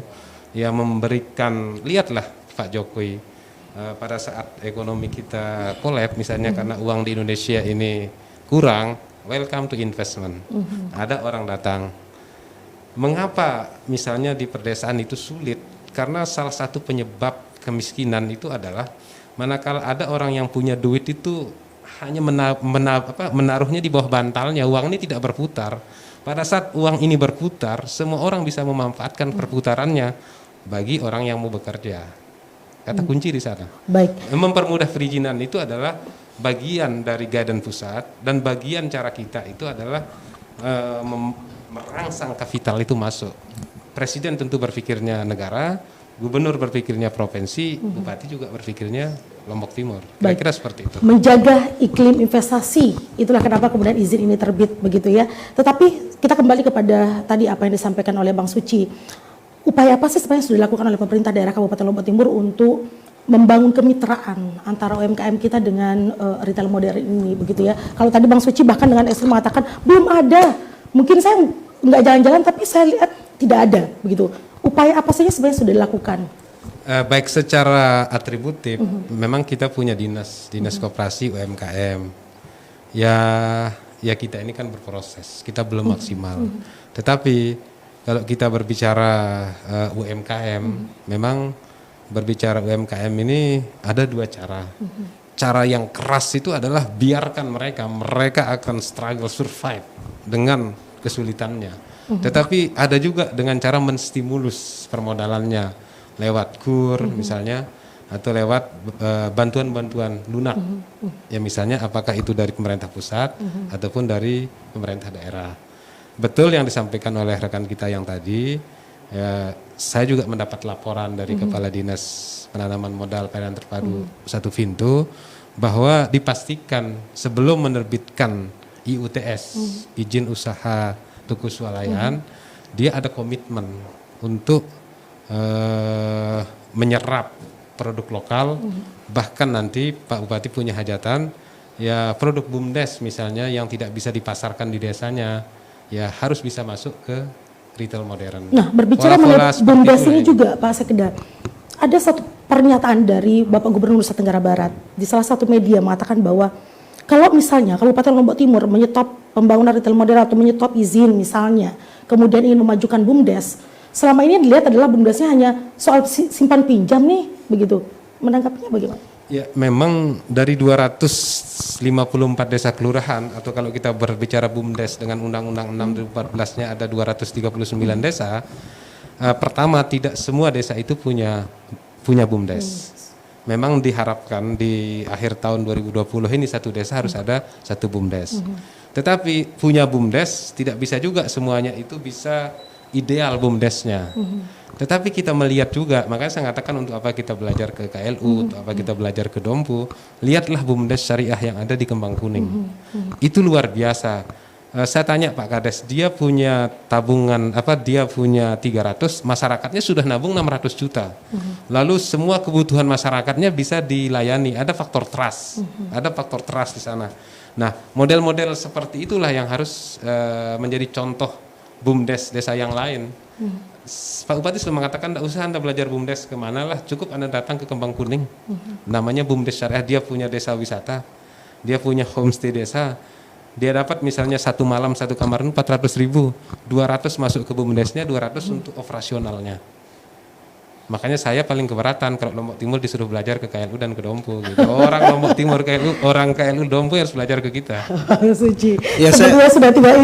Ya memberikan, lihatlah Pak Jokowi pada saat ekonomi kita collapse misalnya karena uang di Indonesia ini kurang, welcome to investment. Ada orang datang. Mengapa misalnya di perdesaan itu sulit? Karena salah satu penyebab kemiskinan itu adalah manakala ada orang yang punya duit itu hanya menaruhnya di bawah bantalnya, uang ini tidak berputar. Pada saat uang ini berputar, semua orang bisa memanfaatkan perputarannya bagi orang yang mau bekerja. Kata kunci di sana. Baik. Mempermudah perizinan itu adalah bagian dari guidance pusat, dan bagian cara kita itu adalah merangsang kapital itu masuk. Presiden tentu berpikirnya negara, gubernur berpikirnya provinsi, bupati juga berpikirnya Lombok Timur. Kira-kira seperti itu. Menjaga iklim investasi, itulah kenapa kemudian izin ini terbit begitu ya. Tetapi kita kembali kepada tadi apa yang disampaikan oleh Bang Suci. Upaya apa sih sebenarnya sudah dilakukan oleh pemerintah daerah Kabupaten Lombok Timur untuk membangun kemitraan antara UMKM kita dengan retail modern ini begitu ya. Kalau tadi Bang Suci bahkan dengan ekstrim mengatakan belum ada. Mungkin saya nggak jalan-jalan tapi saya lihat tidak ada begitu. Upaya apa saja sebenarnya sudah dilakukan? Baik secara atributif, memang kita punya dinas koperasi UMKM. Ya kita ini kan berproses, kita belum maksimal. Tetapi kalau kita berbicara UMKM, memang berbicara UMKM ini ada dua cara. Cara yang keras itu adalah biarkan mereka akan struggle survive dengan kesulitannya. Tetapi ada juga dengan cara menstimulus permodalannya lewat KUR misalnya, atau lewat bantuan-bantuan lunak. Ya misalnya apakah itu dari pemerintah pusat ataupun dari pemerintah daerah. betul yang disampaikan oleh rekan kita yang tadi. Ya, saya juga mendapat laporan dari Kepala Dinas Penanaman Modal Pelayanan Terpadu Satu Pintu bahwa dipastikan sebelum menerbitkan IUTS, izin usaha tuku swalayan, dia ada komitmen untuk menyerap produk lokal, bahkan nanti Pak Bupati punya hajatan, ya produk BUMDes misalnya yang tidak bisa dipasarkan di desanya, ya harus bisa masuk ke retail modern. Nah, berbicara mengenai BUMDes ini juga Pak Sekda, ada satu pernyataan dari Bapak Gubernur Nusa Tenggara Barat di salah satu media mengatakan bahwa kalau misalnya Kabupaten Lombok Timur menyetop pembangunan retail modern atau menyetop izin misalnya, kemudian ingin memajukan BUMDes, selama ini dilihat adalah BUMDesnya hanya soal simpan pinjam nih, begitu. Menanggapinya bagaimana? Ya, memang dari 254 desa kelurahan atau kalau kita berbicara BUMDes dengan Undang-Undang 6 2014-nya ada 239 desa. Pertama, tidak semua desa itu punya BUMDes. Memang diharapkan di akhir tahun 2020 ini satu desa harus ada satu BUMDes. Tetapi punya BUMDes tidak bisa juga semuanya itu bisa ideal BUMDesnya. Tetapi kita melihat juga, makanya saya katakan untuk apa kita belajar ke KLU, untuk apa kita belajar ke Dompu, lihatlah BUMDes syariah yang ada di Kembang Kuning. Itu luar biasa. Saya tanya Pak Kades, dia punya tabungan dia punya 300, masyarakatnya sudah nabung 600 juta. Lalu semua kebutuhan masyarakatnya bisa dilayani, ada faktor trust. Ada faktor trust di sana. Nah, model-model seperti itulah yang harus menjadi contoh BUMDes desa yang lain. Pak Bupati sudah mengatakan tidak usah Anda belajar BUMDes kemana lah, cukup Anda datang ke Kembang Kuning. Namanya BUMDes syariah, dia punya desa wisata, dia punya homestay desa. Dia dapat misalnya satu malam satu kamar 400.000, 200 masuk ke BUMDesnya, 200 untuk operasionalnya. Makanya saya paling keberatan kalau Lombok Timur disuruh belajar ke KLU dan ke Dompu gitu. Orang Lombok Timur KLU, orang KLU Dompu harus belajar ke kita. Suci. Ya, Sebetulnya sudah tidak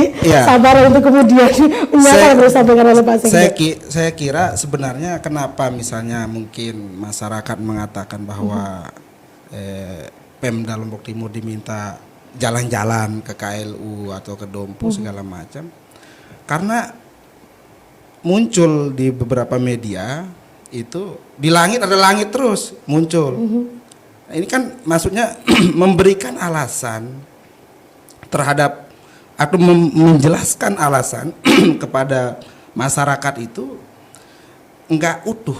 sabar untuk kemudian menyampaikan yang disampaikan oleh Pak Sekda. Saya kira sebenarnya kenapa misalnya mungkin masyarakat mengatakan bahwa Pemda Lombok Timur diminta jalan-jalan ke KLU atau ke Dompu segala macam, karena muncul di beberapa media itu di langit ada langit terus muncul. Nah, ini kan maksudnya memberikan alasan terhadap atau menjelaskan alasan kepada masyarakat itu enggak utuh.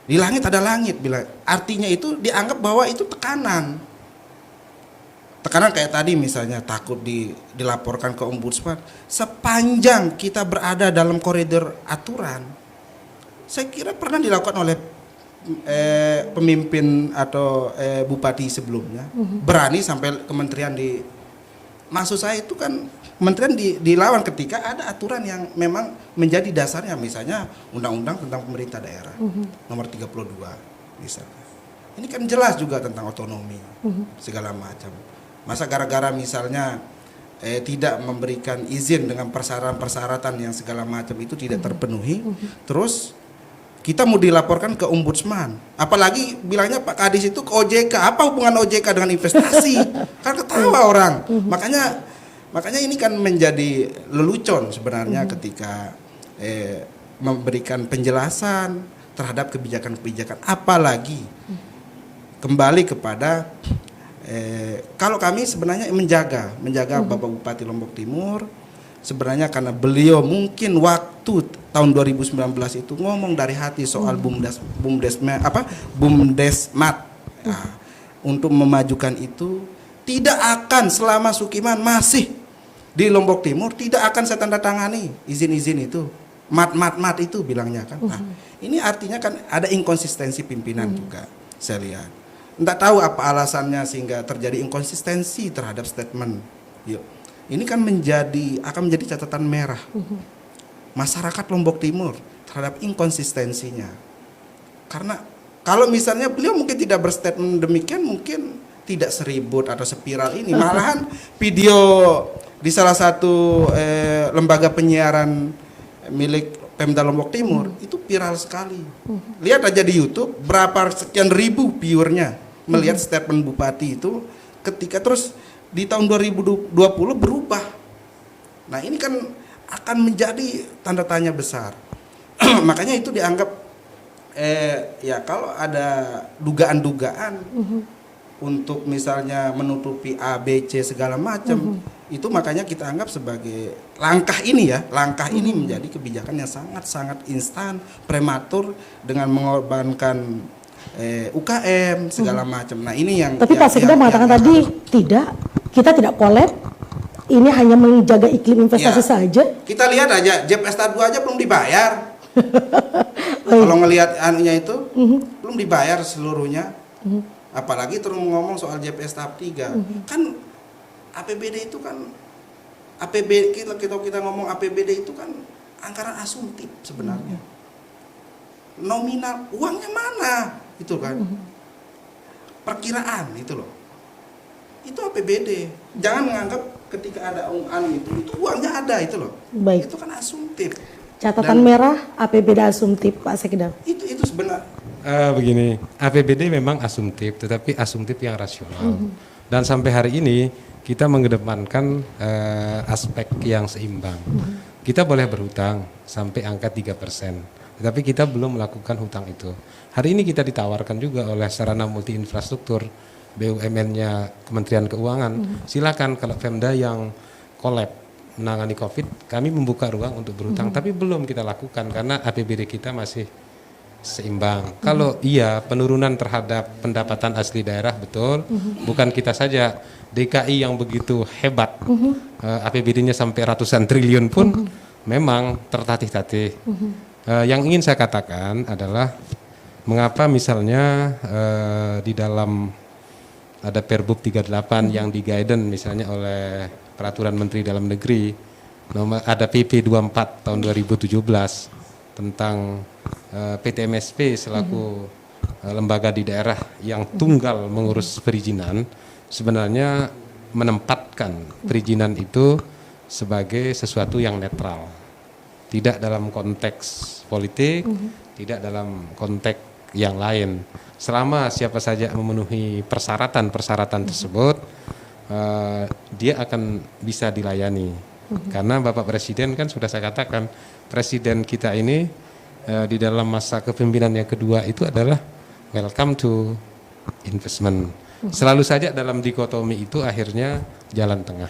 Di langit ada langit, bilang artinya itu dianggap bahwa itu tekanan. Tekanan kayak tadi misalnya takut dilaporkan ke ombudsman. Sepanjang kita berada dalam koridor aturan, saya kira pernah dilakukan oleh pemimpin atau bupati sebelumnya. Berani sampai kementerian maksud saya itu kan kementerian dilawan ketika ada aturan yang memang menjadi dasarnya, misalnya undang-undang tentang pemerintah daerah nomor 32 misalnya. Ini kan jelas juga tentang otonomi segala macam. Masa gara-gara misalnya tidak memberikan izin dengan persyaratan-persyaratan yang segala macam itu tidak terpenuhi, terus kita mau dilaporkan ke ombudsman, apalagi bilangnya Pak Kadis itu ke OJK. Apa hubungan OJK dengan investasi? Kan ketawa orang. Makanya ini kan menjadi lelucon sebenarnya ketika memberikan penjelasan terhadap kebijakan-kebijakan, apalagi kembali kepada kalau kami sebenarnya menjaga Bapak Bupati Lombok Timur, sebenarnya karena beliau mungkin waktu tahun 2019 itu ngomong dari hati soal BUMDesmat untuk memajukan itu, tidak akan selama Sukiman masih di Lombok Timur tidak akan saya tanda tangani izin-izin itu, mat itu bilangnya kan. Nah, ini artinya kan ada inkonsistensi pimpinan juga saya lihat. Enggak tahu apa alasannya sehingga terjadi inkonsistensi terhadap statement. Ini kan akan menjadi catatan merah masyarakat Lombok Timur terhadap inkonsistensinya. Karena kalau misalnya beliau mungkin tidak berstatement demikian, mungkin tidak seribut atau sepiral ini. Malahan video di salah satu lembaga penyiaran milik Pemda Lombok Timur itu viral sekali. Lihat aja di YouTube berapa sekian ribu viewernya melihat statement bupati itu ketika terus di tahun 2020 berubah Nah ini kan akan menjadi tanda tanya besar. Makanya itu dianggap ya kalau ada dugaan-dugaan untuk misalnya menutupi A, B, C segala macam, itu makanya kita anggap sebagai langkah ini menjadi kebijakan yang sangat-sangat instan, prematur dengan mengorbankan UKM segala macam. Nah ini yang tapi Pak Sekda mengatakan tadi kita tidak collab, ini hanya menjaga iklim investasi saja. Kita lihat aja JEB S2 aja belum dibayar. Kalau ngelihat anunya itu belum dibayar seluruhnya. Apalagi terus ngomong soal JPS tahap 3. Kan APBD itu kan kita ngomong APBD itu kan anggaran asumtif sebenarnya. Nominal uangnya mana? Itu kan. Perkiraan itu loh. Itu APBD. Jangan menganggap ketika ada itu uangnya ada itu loh. Baik. Itu kan asumtif. Catatan merah APBD asumtif Pak Sekda. Itu sebenarnya. Begini, APBD memang asumtif, tetapi asumtif yang rasional. Dan sampai hari ini kita mengedepankan aspek yang seimbang. Kita boleh berhutang sampai angka 3%, tetapi kita belum melakukan hutang itu. Hari ini kita ditawarkan juga oleh sarana multi infrastruktur BUMN-nya Kementerian Keuangan. Silakan kalau Pemda yang collab menangani COVID, kami membuka ruang untuk berhutang, tapi belum kita lakukan karena APBD kita masih seimbang. Kalau iya penurunan terhadap pendapatan asli daerah betul, bukan kita saja, DKI yang begitu hebat, APBD-nya sampai ratusan triliun pun memang tertatih-tatih. Yang ingin saya katakan adalah mengapa misalnya di dalam ada Perbup 38 yang di-guidance misalnya oleh Peraturan Menteri Dalam Negeri, ada PP 24 tahun 2017 tentang PT MSP selaku lembaga di daerah yang tunggal mengurus perizinan, sebenarnya menempatkan perizinan itu sebagai sesuatu yang netral, tidak dalam konteks politik, tidak dalam konteks yang lain. Selama siapa saja memenuhi persyaratan tersebut, dia akan bisa dilayani. Karena Bapak Presiden kan sudah saya katakan, Presiden kita ini di dalam masa kepemimpinan yang kedua itu adalah welcome to investment. Selalu saja dalam dikotomi itu akhirnya jalan tengah.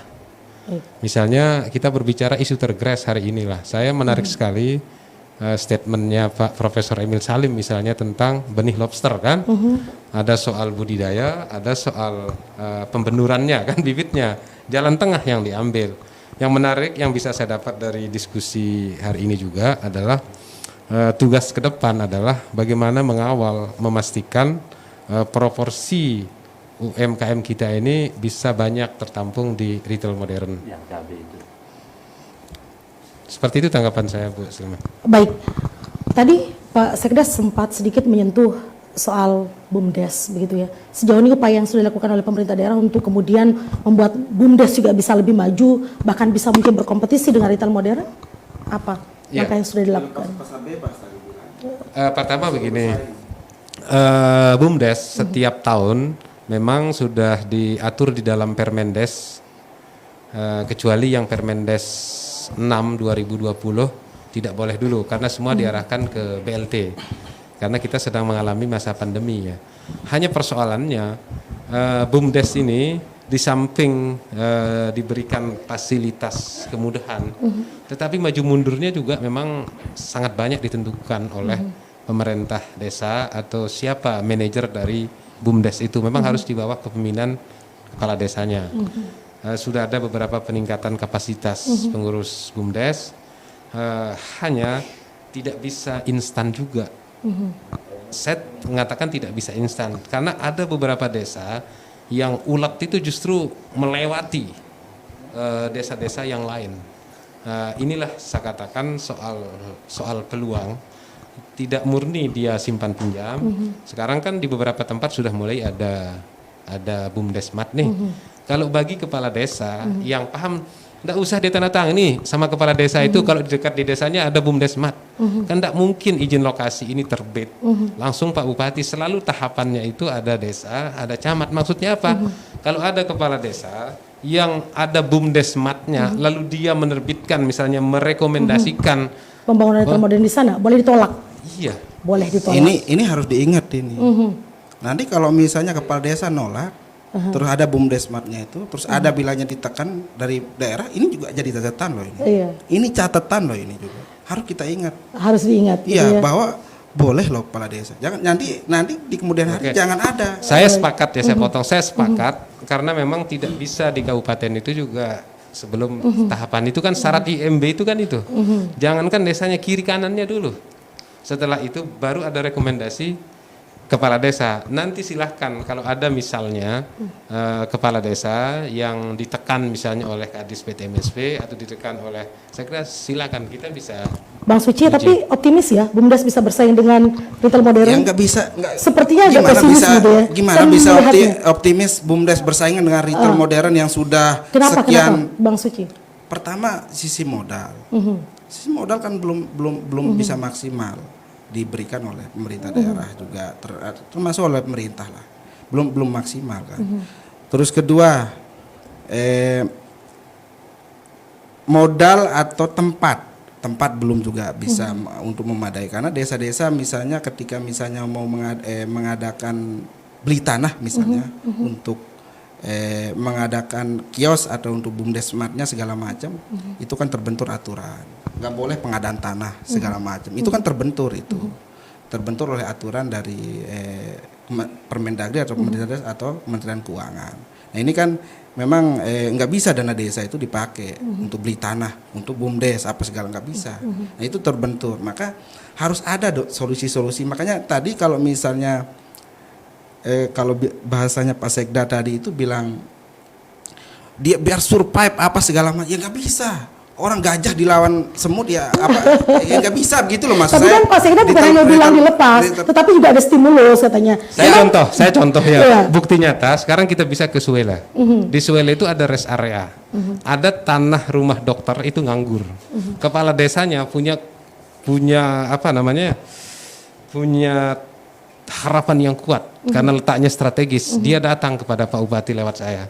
Misalnya kita berbicara isu tergres hari inilah, saya menarik sekali statementnya Pak Profesor Emil Salim misalnya tentang benih lobster kan, ada soal budidaya, ada soal pembenurannya kan, bibitnya, jalan tengah yang diambil. Yang menarik yang bisa saya dapat dari diskusi hari ini juga adalah tugas ke depan adalah bagaimana mengawal, memastikan proporsi UMKM kita ini bisa banyak tertampung di retail modern. Yang cabai itu. Seperti itu tanggapan saya, Bu Silma. Baik, tadi Pak Sekda sempat sedikit menyentuh soal BUMDes begitu ya. Sejauh ini upaya yang sudah dilakukan oleh pemerintah daerah untuk kemudian membuat BUMDes juga bisa lebih maju, bahkan bisa mungkin berkompetisi dengan retail modern, apa langkah yang sudah dilakukan? Pertama begini, BUMDes setiap tahun memang sudah diatur di dalam Permendes, kecuali yang Permendes 6 2020 tidak boleh dulu karena semua diarahkan ke BLT karena kita sedang mengalami masa pandemi ya. Hanya persoalannya BUMDes ini di samping diberikan fasilitas kemudahan, tetapi maju mundurnya juga memang sangat banyak ditentukan oleh pemerintah desa atau siapa manajer dari BUMDes itu. Memang harus di bawah kepemimpinan kepala desanya. Sudah ada beberapa peningkatan kapasitas pengurus BUMDes, hanya tidak bisa instan juga. Saya mengatakan tidak bisa instan karena ada beberapa desa yang ulat itu justru melewati desa-desa yang lain. Inilah saya katakan soal peluang, tidak murni dia simpan pinjam. Sekarang kan di beberapa tempat sudah mulai ada BUMDes Mat nih. Kalau bagi kepala desa yang paham Nggak usah ditandatangani sama kepala desa itu kalau di dekat di desanya ada BUMDesmat. Kan nggak mungkin izin lokasi ini terbit. Langsung Pak Bupati, selalu tahapannya itu ada desa, ada camat. Maksudnya apa? Kalau ada kepala desa yang ada BUMDesmatnya, lalu dia menerbitkan misalnya merekomendasikan Pembangunan retail modern di sana boleh ditolak. iya. Boleh ditolak. Ini harus diingat ini. Nanti kalau misalnya kepala desa nolak, terus ada BUMDesmatnya itu, terus ada bilangnya ditekan dari daerah, ini juga jadi catatan loh ini. Iya. Ini catatan loh ini juga. Harus kita ingat. Harus diingat. gitu Iya, ya. bahwa boleh loh kepala desa. Jangan nanti di kemudian hari Oke. jangan ada. Saya sepakat ya, saya potong. Saya sepakat karena memang tidak bisa di kabupaten itu juga sebelum tahapan itu kan syarat IMB itu kan itu. Jangankan desanya, kiri kanannya dulu. Setelah itu baru ada rekomendasi kepala desa. Nanti silahkan kalau ada misalnya kepala desa yang ditekan misalnya oleh Kadis PTMSP atau ditekan oleh, saya kira silakan kita bisa. Bang Suci, tapi optimis ya BUMDes bisa bersaing dengan retail modern? Ya nggak bisa. Sepertinya agak gimana pesimis bisa, gitu ya. Gimana Saya bisa melihatnya. optimis BUMDes bersaingan dengan retail modern yang sudah Kenapa sekian. Bang Suci? Pertama sisi modal. Sisi modal kan belum bisa maksimal diberikan oleh pemerintah daerah juga termasuk oleh pemerintah lah. Belum maksimal kan. Terus kedua modal atau tempat belum juga bisa untuk memadai karena desa-desa misalnya ketika misalnya mau mengadakan beli tanah misalnya untuk mengadakan kios atau untuk BUMDesmatnya segala macam itu kan terbentur aturan, nggak boleh pengadaan tanah segala macam itu kan terbentur oleh aturan dari Permendagri atau Kementerian Keuangan. Nah ini kan memang nggak bisa dana desa itu dipakai untuk beli tanah, untuk BUMDes apa segala nggak bisa. Nah itu terbentur, maka harus ada solusi-solusi. Makanya tadi kalau misalnya kalau bahasanya Pak Sekda tadi itu bilang dia biar survive apa segala macam, ya nggak bisa. Orang gajah dilawan semut ya apa ya nggak bisa begitu loh maksud Tapi saya. kan Pak Sekda bukan hanya bilang dilepas, tetapi juga ada stimulus katanya. Saya contoh ya, Iya. bukti nyata. Sekarang kita bisa ke Suwela. Di Suwela itu ada rest area, ada tanah rumah dokter itu nganggur. Kepala desanya punya apa namanya, punya harapan yang kuat karena letaknya strategis. Dia datang kepada Pak Bupati lewat saya.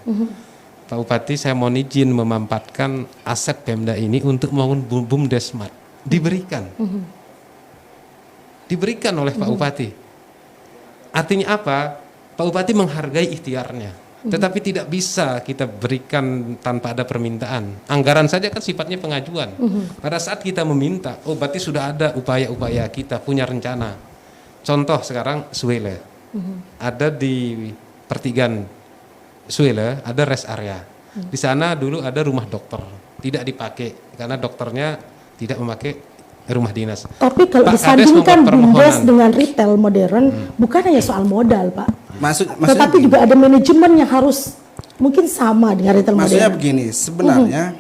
Pak Bupati, saya mohon izin memampatkan aset Pemda ini untuk membangun BUMDesmat. Diberikan. Diberikan oleh Pak Bupati. Artinya apa? Pak Bupati menghargai ikhtiarnya. Tetapi tidak bisa kita berikan tanpa ada permintaan. Anggaran saja kan sifatnya pengajuan. Pada saat kita meminta, oh berarti sudah ada upaya-upaya kita, punya rencana. Contoh sekarang Suwela. Ada di pertigaan Suwela ada rest area. Di sana dulu ada rumah dokter, tidak dipakai karena dokternya tidak memakai rumah dinas. Tapi kalau Pak Kades disandingkan membuat BUMDes permohonan. dengan retail modern, bukan hanya soal modal, Pak. Maksudnya Tetapi begini. juga ada manajemen yang harus mungkin sama dengan retail Maksudnya modern. begini, sebenarnya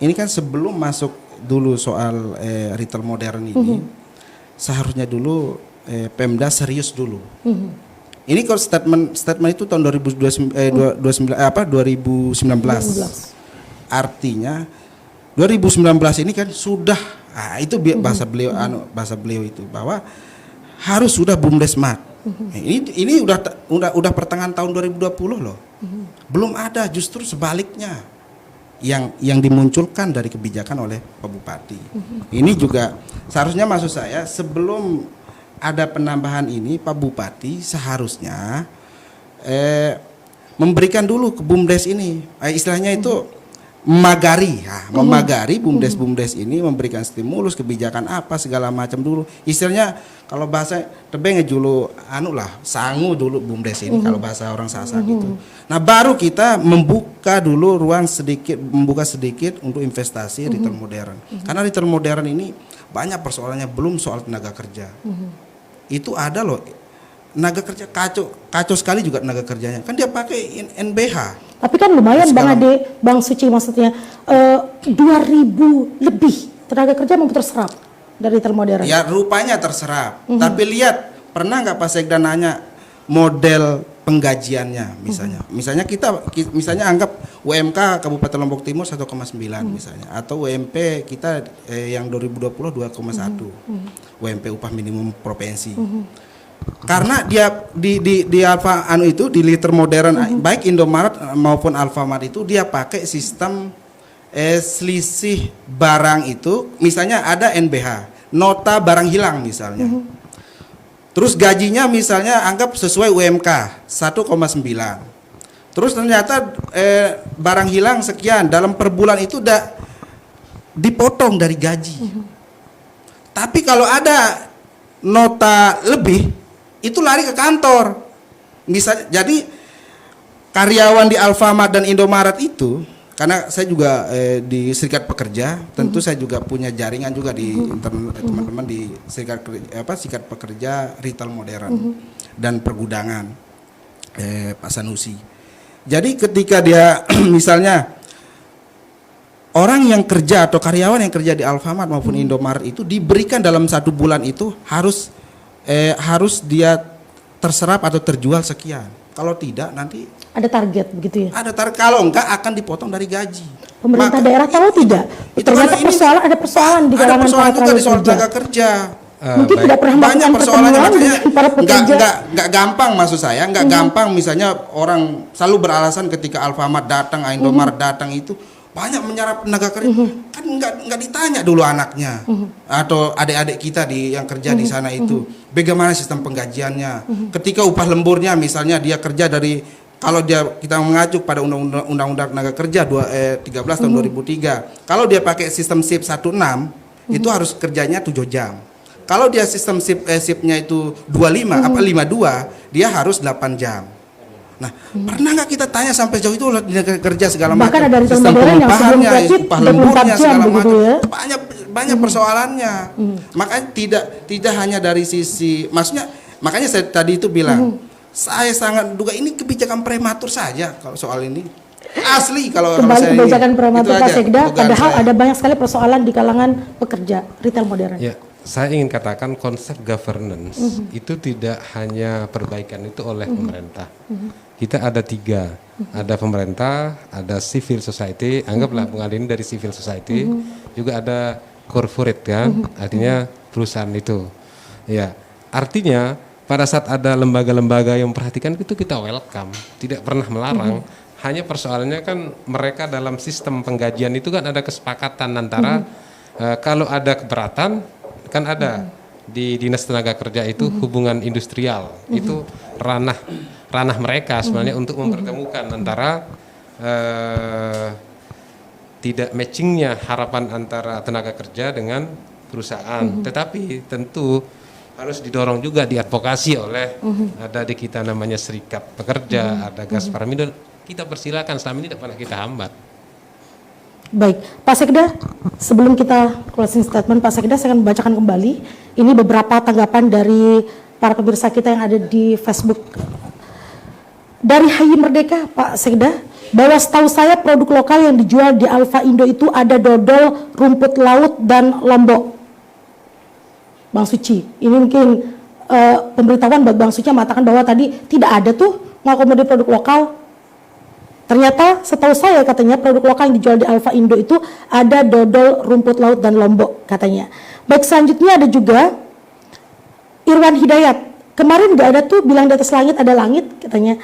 ini kan sebelum masuk dulu soal retail modern ini, seharusnya dulu Pemda serius dulu. Ini kalau statement itu tahun 2019. Artinya 2019 ini kan sudah itu bahasa beliau itu bahwa harus sudah BUMDesmat. Ini udah pertengahan tahun 2020 loh. Belum ada, justru sebaliknya yang dimunculkan dari kebijakan oleh Pak Bupati. Ini juga seharusnya maksud saya sebelum ada penambahan ini Pak Bupati seharusnya memberikan dulu ke BUMDes ini istilahnya itu memagari BUMDes ini, memberikan stimulus kebijakan apa segala macam dulu istilahnya kalau bahasa tebeng dulu sangu dulu BUMDes ini kalau bahasa orang Sasak gitu. Nah baru kita membuka sedikit untuk investasi retail modern karena retail modern ini banyak persoalannya, belum soal tenaga kerja. Itu ada loh tenaga kerja kacau sekali juga tenaga kerjanya kan dia pakai NBH. Tapi kan lumayan Bang Ade, Bang Suci maksudnya 2.000 lebih tenaga kerja mampu terserap dari retail modern. Ya rupanya terserap. Tapi lihat pernah nggak Pak Sekda nanya model penggajiannya misalnya misalnya anggap UMK Kabupaten Lombok Timur 1,9 misalnya, atau UMP kita yang 2020 2,1 UMP upah minimum provinsi. Karena dia di Alfa itu di liter modern baik Indomaret maupun Alfamart itu dia pakai sistem selisih barang itu, misalnya ada NBH, nota barang hilang misalnya. Terus gajinya misalnya anggap sesuai UMK 1,9. Terus ternyata barang hilang sekian, dalam per bulan itu udah dipotong dari gaji. Tapi kalau ada nota lebih itu lari ke kantor. Misalnya, jadi karyawan di Alfamart dan Indomaret itu, karena saya juga di serikat pekerja, tentu saya juga punya jaringan juga di teman-teman di serikat pekerja retail modern dan pergudangan Pak Sanusi. Jadi ketika dia misalnya orang yang kerja atau karyawan yang kerja di Alfamart maupun Indomaret itu diberikan dalam 1 bulan itu harus dia terserap atau terjual sekian. Kalau tidak nanti ada target begitu ya. Ada target, kalau enggak akan dipotong dari gaji. Pemerintah daerah tahu tidak? Ternyata ada persoalan di kalangan para tenaga kerja. Mungkin tidak pernah banyak persoalannya, makanya para pekerja. Nggak gampang, maksud saya nggak gampang. Misalnya orang selalu beralasan ketika Alfamart datang, Indomaret datang itu banyak menyerap tenaga kerja. Kan nggak ditanya dulu anaknya atau adik-adik kita yang kerja di sana itu bagaimana sistem penggajiannya. Ketika upah lemburnya misalnya dia kerja dari, kalau kita mengacu pada undang-undang tenaga kerja 13 tahun 2003, kalau dia pakai sistem shift 16 itu harus kerjanya 7 jam. Kalau dia sistem shiftnya itu 25 52, dia harus 8 jam. Nah, pernah nggak kita tanya sampai jauh itu kerja segala macam? Bahkan ada sistem pengupahannya, upah lemburnya segala macam. Ya? Banyak persoalannya. Makanya tidak hanya dari sisi, maksudnya makanya saya tadi itu bilang, saya sangat duga ini kebijakan prematur saja kalau soal ini. Asli kalau kembali kebijakan prematur Pak Sekda, padahal saya. Ada banyak sekali persoalan di kalangan pekerja retail modern. Ya, saya ingin katakan konsep governance itu tidak hanya perbaikan itu oleh pemerintah. Kita ada 3, ada pemerintah, ada civil society, anggaplah pengalih dari civil society, juga ada corporate kan, artinya perusahaan itu. Ya, artinya pada saat ada lembaga-lembaga yang memperhatikan itu kita welcome, tidak pernah melarang. Hanya persoalannya kan mereka dalam sistem penggajian itu kan ada kesepakatan antara kalau ada keberatan kan ada di Dinas Tenaga Kerja itu hubungan industrial itu ranah mereka sebenarnya untuk mempertemukan antara tidak matchingnya harapan antara tenaga kerja dengan perusahaan. Tetapi tentu harus didorong juga diadvokasi oleh ada di kita namanya serikat pekerja, ada Gasparmindo. Kita persilakan, selama ini tidak pernah kita hambat. Baik, Pak Sekda, sebelum kita closing statement, Pak Sekda saya akan membacakan kembali ini beberapa tanggapan dari para pemirsa kita yang ada di Facebook. Dari Hayi Merdeka, Pak Sekda, bahwa setahu saya produk lokal yang dijual di Alfa Indo itu ada dodol, rumput laut, dan lombok. Bang Suci, ini mungkin pemberitahuan Bang Suci mengatakan bahwa tadi tidak ada tuh mengakomodir produk lokal. Ternyata setahu saya katanya produk lokal yang dijual di Alfa Indo itu ada dodol, rumput laut, dan lombok katanya. Baik, selanjutnya ada juga Irwan Hidayat. Kemarin nggak ada tuh, bilang di atas langit ada langit katanya.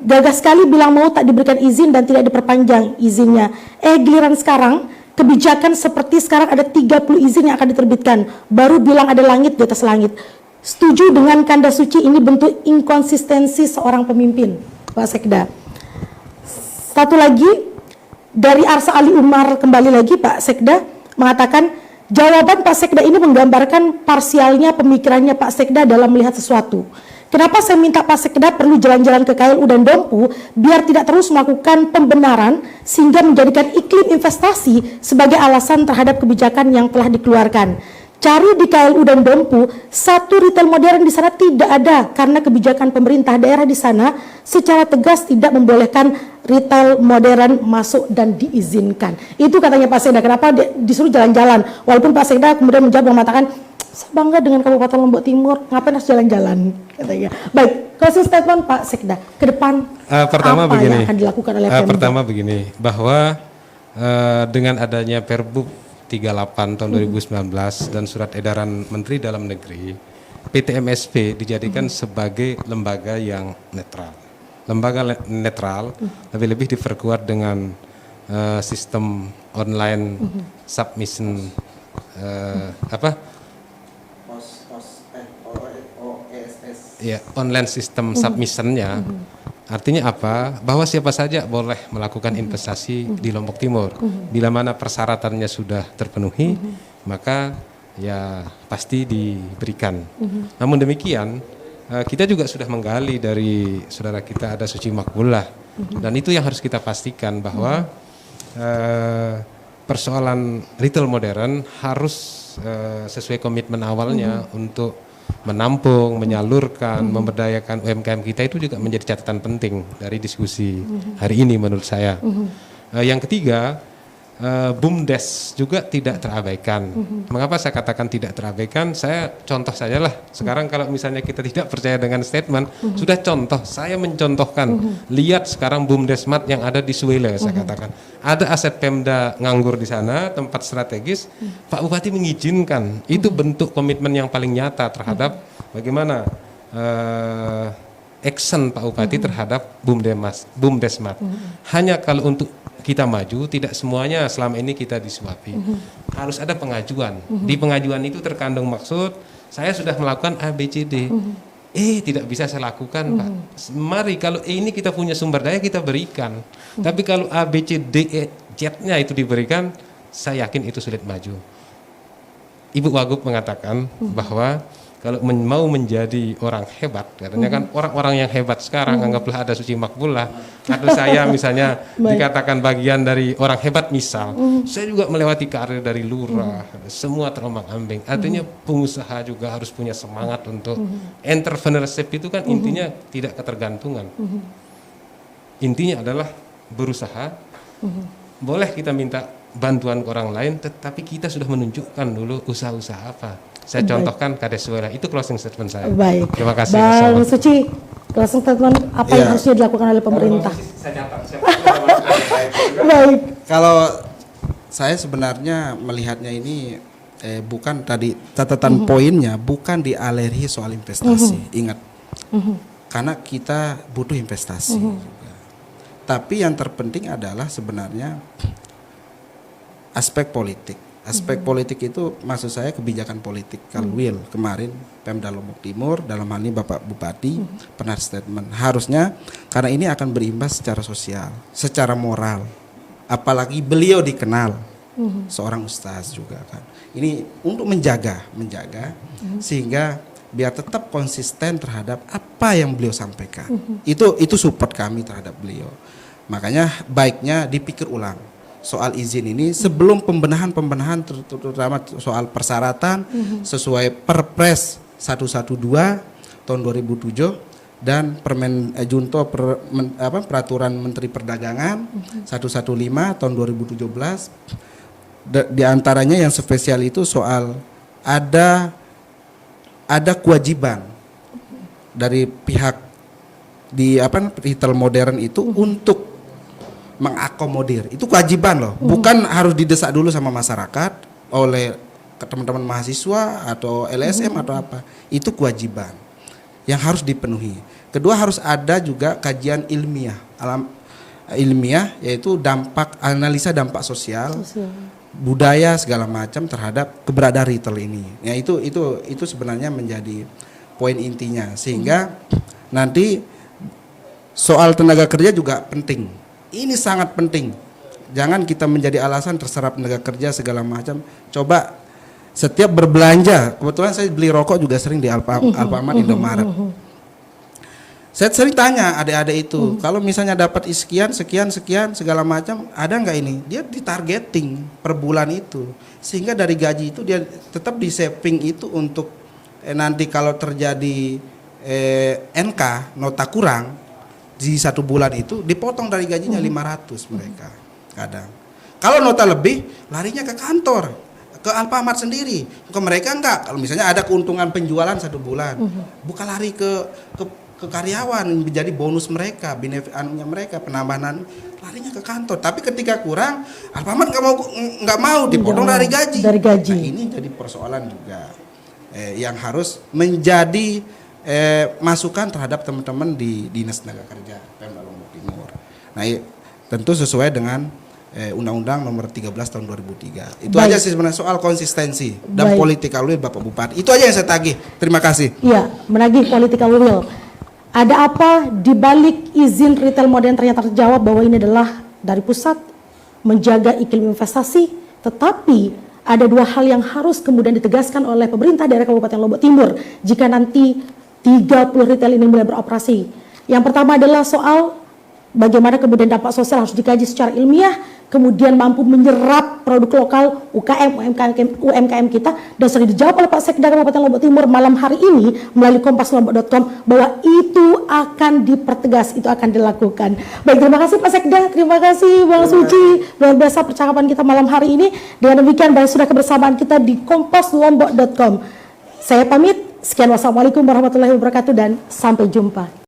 Gagah sekali bilang mau tak diberikan izin dan tidak diperpanjang izinnya. Giliran sekarang kebijakan seperti sekarang ada 30 izin yang akan diterbitkan. Baru bilang ada langit di atas langit. Setuju dengan Kanda Suci, ini bentuk inkonsistensi seorang pemimpin, Pak Sekda. Satu lagi dari Arsa Ali Umar, kembali lagi Pak Sekda mengatakan jawaban Pak Sekda ini menggambarkan parsialnya pemikirannya Pak Sekda dalam melihat sesuatu. Kenapa saya minta Pak Sekda perlu jalan-jalan ke KLU dan Dompu biar tidak terus melakukan pembenaran sehingga menjadikan iklim investasi sebagai alasan terhadap kebijakan yang telah dikeluarkan. Cari di KLU dan Dompu, satu retail modern di sana tidak ada karena kebijakan pemerintah daerah di sana secara tegas tidak membolehkan retail modern masuk dan diizinkan. Itu katanya Pak Sekda. Kenapa disuruh jalan-jalan? Walaupun Pak Sekda kemudian menjawab mengatakan Saya bangga dengan Kabupaten Lombok Timur, ngapain harus jalan-jalan katanya. Baik, closing statement Pak Sekda, ke depan Pertama apa begini, yang akan dilakukan oleh Pemda? pertama begini, bahwa dengan adanya Perbup 38 tahun 2019 dan surat edaran Menteri Dalam Negeri, PT MSP dijadikan sebagai lembaga yang netral. Lembaga netral lebih-lebih diperkuat dengan sistem online submission ya, online sistem submissionnya. Artinya apa? Bahwa siapa saja boleh melakukan investasi di Lombok Timur. Bila mana persyaratannya sudah terpenuhi, maka ya pasti diberikan. Namun demikian, kita juga sudah menggali dari saudara kita ada Suci Makbulah, dan itu yang harus kita pastikan bahwa persoalan retail modern harus sesuai komitmen awalnya untuk menampung, menyalurkan, memberdayakan UMKM kita, itu juga menjadi catatan penting dari diskusi hari ini menurut saya. Yang ketiga, BUMDes juga tidak terabaikan. Mengapa saya katakan tidak terabaikan? Saya contoh sajalah. Sekarang kalau misalnya kita tidak percaya dengan statement, sudah contoh. Saya mencontohkan. Lihat sekarang BUMDesmat yang ada di Suwele, saya katakan. Ada aset Pemda nganggur di sana, tempat strategis. Pak Bupati mengizinkan. Itu bentuk komitmen yang paling nyata terhadap bagaimana action Pak Bupati terhadap BUMDesmat. Hanya kalau untuk kita maju, tidak semuanya selama ini kita disuapi. Harus ada pengajuan. Di pengajuan itu terkandung maksud, saya sudah melakukan A, B, C, D. Tidak bisa saya lakukan, Pak. Mari kalau ini kita punya sumber daya, kita berikan. Tapi kalau A, B, C, D, E, Z-nya itu diberikan, saya yakin itu sulit maju. Ibu Wagub mengatakan bahwa kalau mau menjadi orang hebat, katanya kan orang-orang yang hebat sekarang, anggaplah ada Suci Makbulah, atau saya misalnya dikatakan bagian dari orang hebat misal, saya juga melewati karir dari lurah, semua terombang-ambing. Artinya pengusaha juga harus punya semangat untuk entrepreneurship itu kan intinya tidak ketergantungan. Intinya adalah berusaha, boleh kita minta bantuan ke orang lain, tetapi kita sudah menunjukkan dulu usaha-usaha apa. Saya contohkan Kades Suwele, itu closing statement saya. Baik. Terima kasih. Bang Suci, closing statement apa yang harusnya dilakukan oleh pemerintah? Baik. Kalau saya sebenarnya melihatnya ini bukan tadi catatan poinnya bukan dialeri soal investasi. Ingat, karena kita butuh investasi juga. Tapi yang terpenting adalah sebenarnya aspek politik. Aspek politik itu maksud saya kebijakan politik. Will kemarin Pemda Lombok Timur dalam hal ini Bapak Bupati pernah statement harusnya karena ini akan berimbas secara sosial, secara moral. Apalagi beliau dikenal seorang ustaz juga kan. Ini untuk menjaga sehingga biar tetap konsisten terhadap apa yang beliau sampaikan. Itu support kami terhadap beliau. Makanya baiknya dipikir ulang soal izin ini sebelum pembenahan terutama soal persyaratan sesuai Perpres 112 tahun 2007 dan Permen Junto Peraturan Menteri Perdagangan 115 tahun 2017. Di antaranya yang spesial itu soal ada kewajiban dari pihak di retail modern itu untuk mengakomodir, itu kewajiban loh, bukan harus didesak dulu sama masyarakat oleh teman-teman mahasiswa atau LSM atau apa, itu kewajiban yang harus dipenuhi. Kedua harus ada juga kajian ilmiah, yaitu analisa dampak sosial, budaya segala macam terhadap keberadaan retail ini. Ya itu sebenarnya menjadi poin intinya sehingga nanti soal tenaga kerja juga penting. Ini sangat penting. Jangan kita menjadi alasan terserap tenaga kerja segala macam. Coba setiap berbelanja, kebetulan saya beli rokok juga sering di Alfamart, Indomaret. Saya sering tanya adik-adik itu, kalau misalnya dapat sekian segala macam, ada nggak ini? Dia ditargeting per bulan itu, sehingga dari gaji itu dia tetap di saving itu untuk nanti kalau terjadi NK nota kurang di 1 bulan itu dipotong dari gajinya 500 mereka kadang. Kalau nota lebih larinya ke kantor ke Alfamart sendiri. Ke mereka enggak. Kalau misalnya ada keuntungan penjualan 1 bulan, bukan lari ke karyawan, menjadi bonus mereka, benefit anunya mereka, penambahan larinya ke kantor. Tapi ketika kurang, Alfamart nggak mau dipotong dari gaji. Nah, ini jadi persoalan juga yang harus menjadi masukan terhadap teman-teman di Dinas Tenaga Kerja Pemda Lombok Timur. Nah, tentu sesuai dengan Undang-Undang Nomor 13 Tahun 2003. Itu aja sih sebenarnya soal konsistensi dan political will Bapak Bupati. Itu aja yang saya tagih. Terima kasih. Iya, menagih political will. Ada apa di balik izin retail modern ternyata terjawab bahwa ini adalah dari pusat menjaga iklim investasi, tetapi ada 2 hal yang harus kemudian ditegaskan oleh pemerintah daerah Kabupaten Lombok Timur jika nanti 30 retail ini mulai beroperasi. Yang pertama adalah soal bagaimana kemudian dampak sosial harus dikaji secara ilmiah, kemudian mampu menyerap produk lokal UMKM kita, dan sudah dijawab oleh Pak Sekda Kabupaten Lombok Timur malam hari ini melalui kompaslombok.com bahwa itu akan dipertegas, itu akan dilakukan. Baik, terima kasih Pak Sekda, terima kasih Bang Suci, luar biasa percakapan kita malam hari ini. Dengan demikian baik sudah kebersamaan kita di kompaslombok.com. Saya pamit, sekian, wassalamualaikum warahmatullahi wabarakatuh dan sampai jumpa.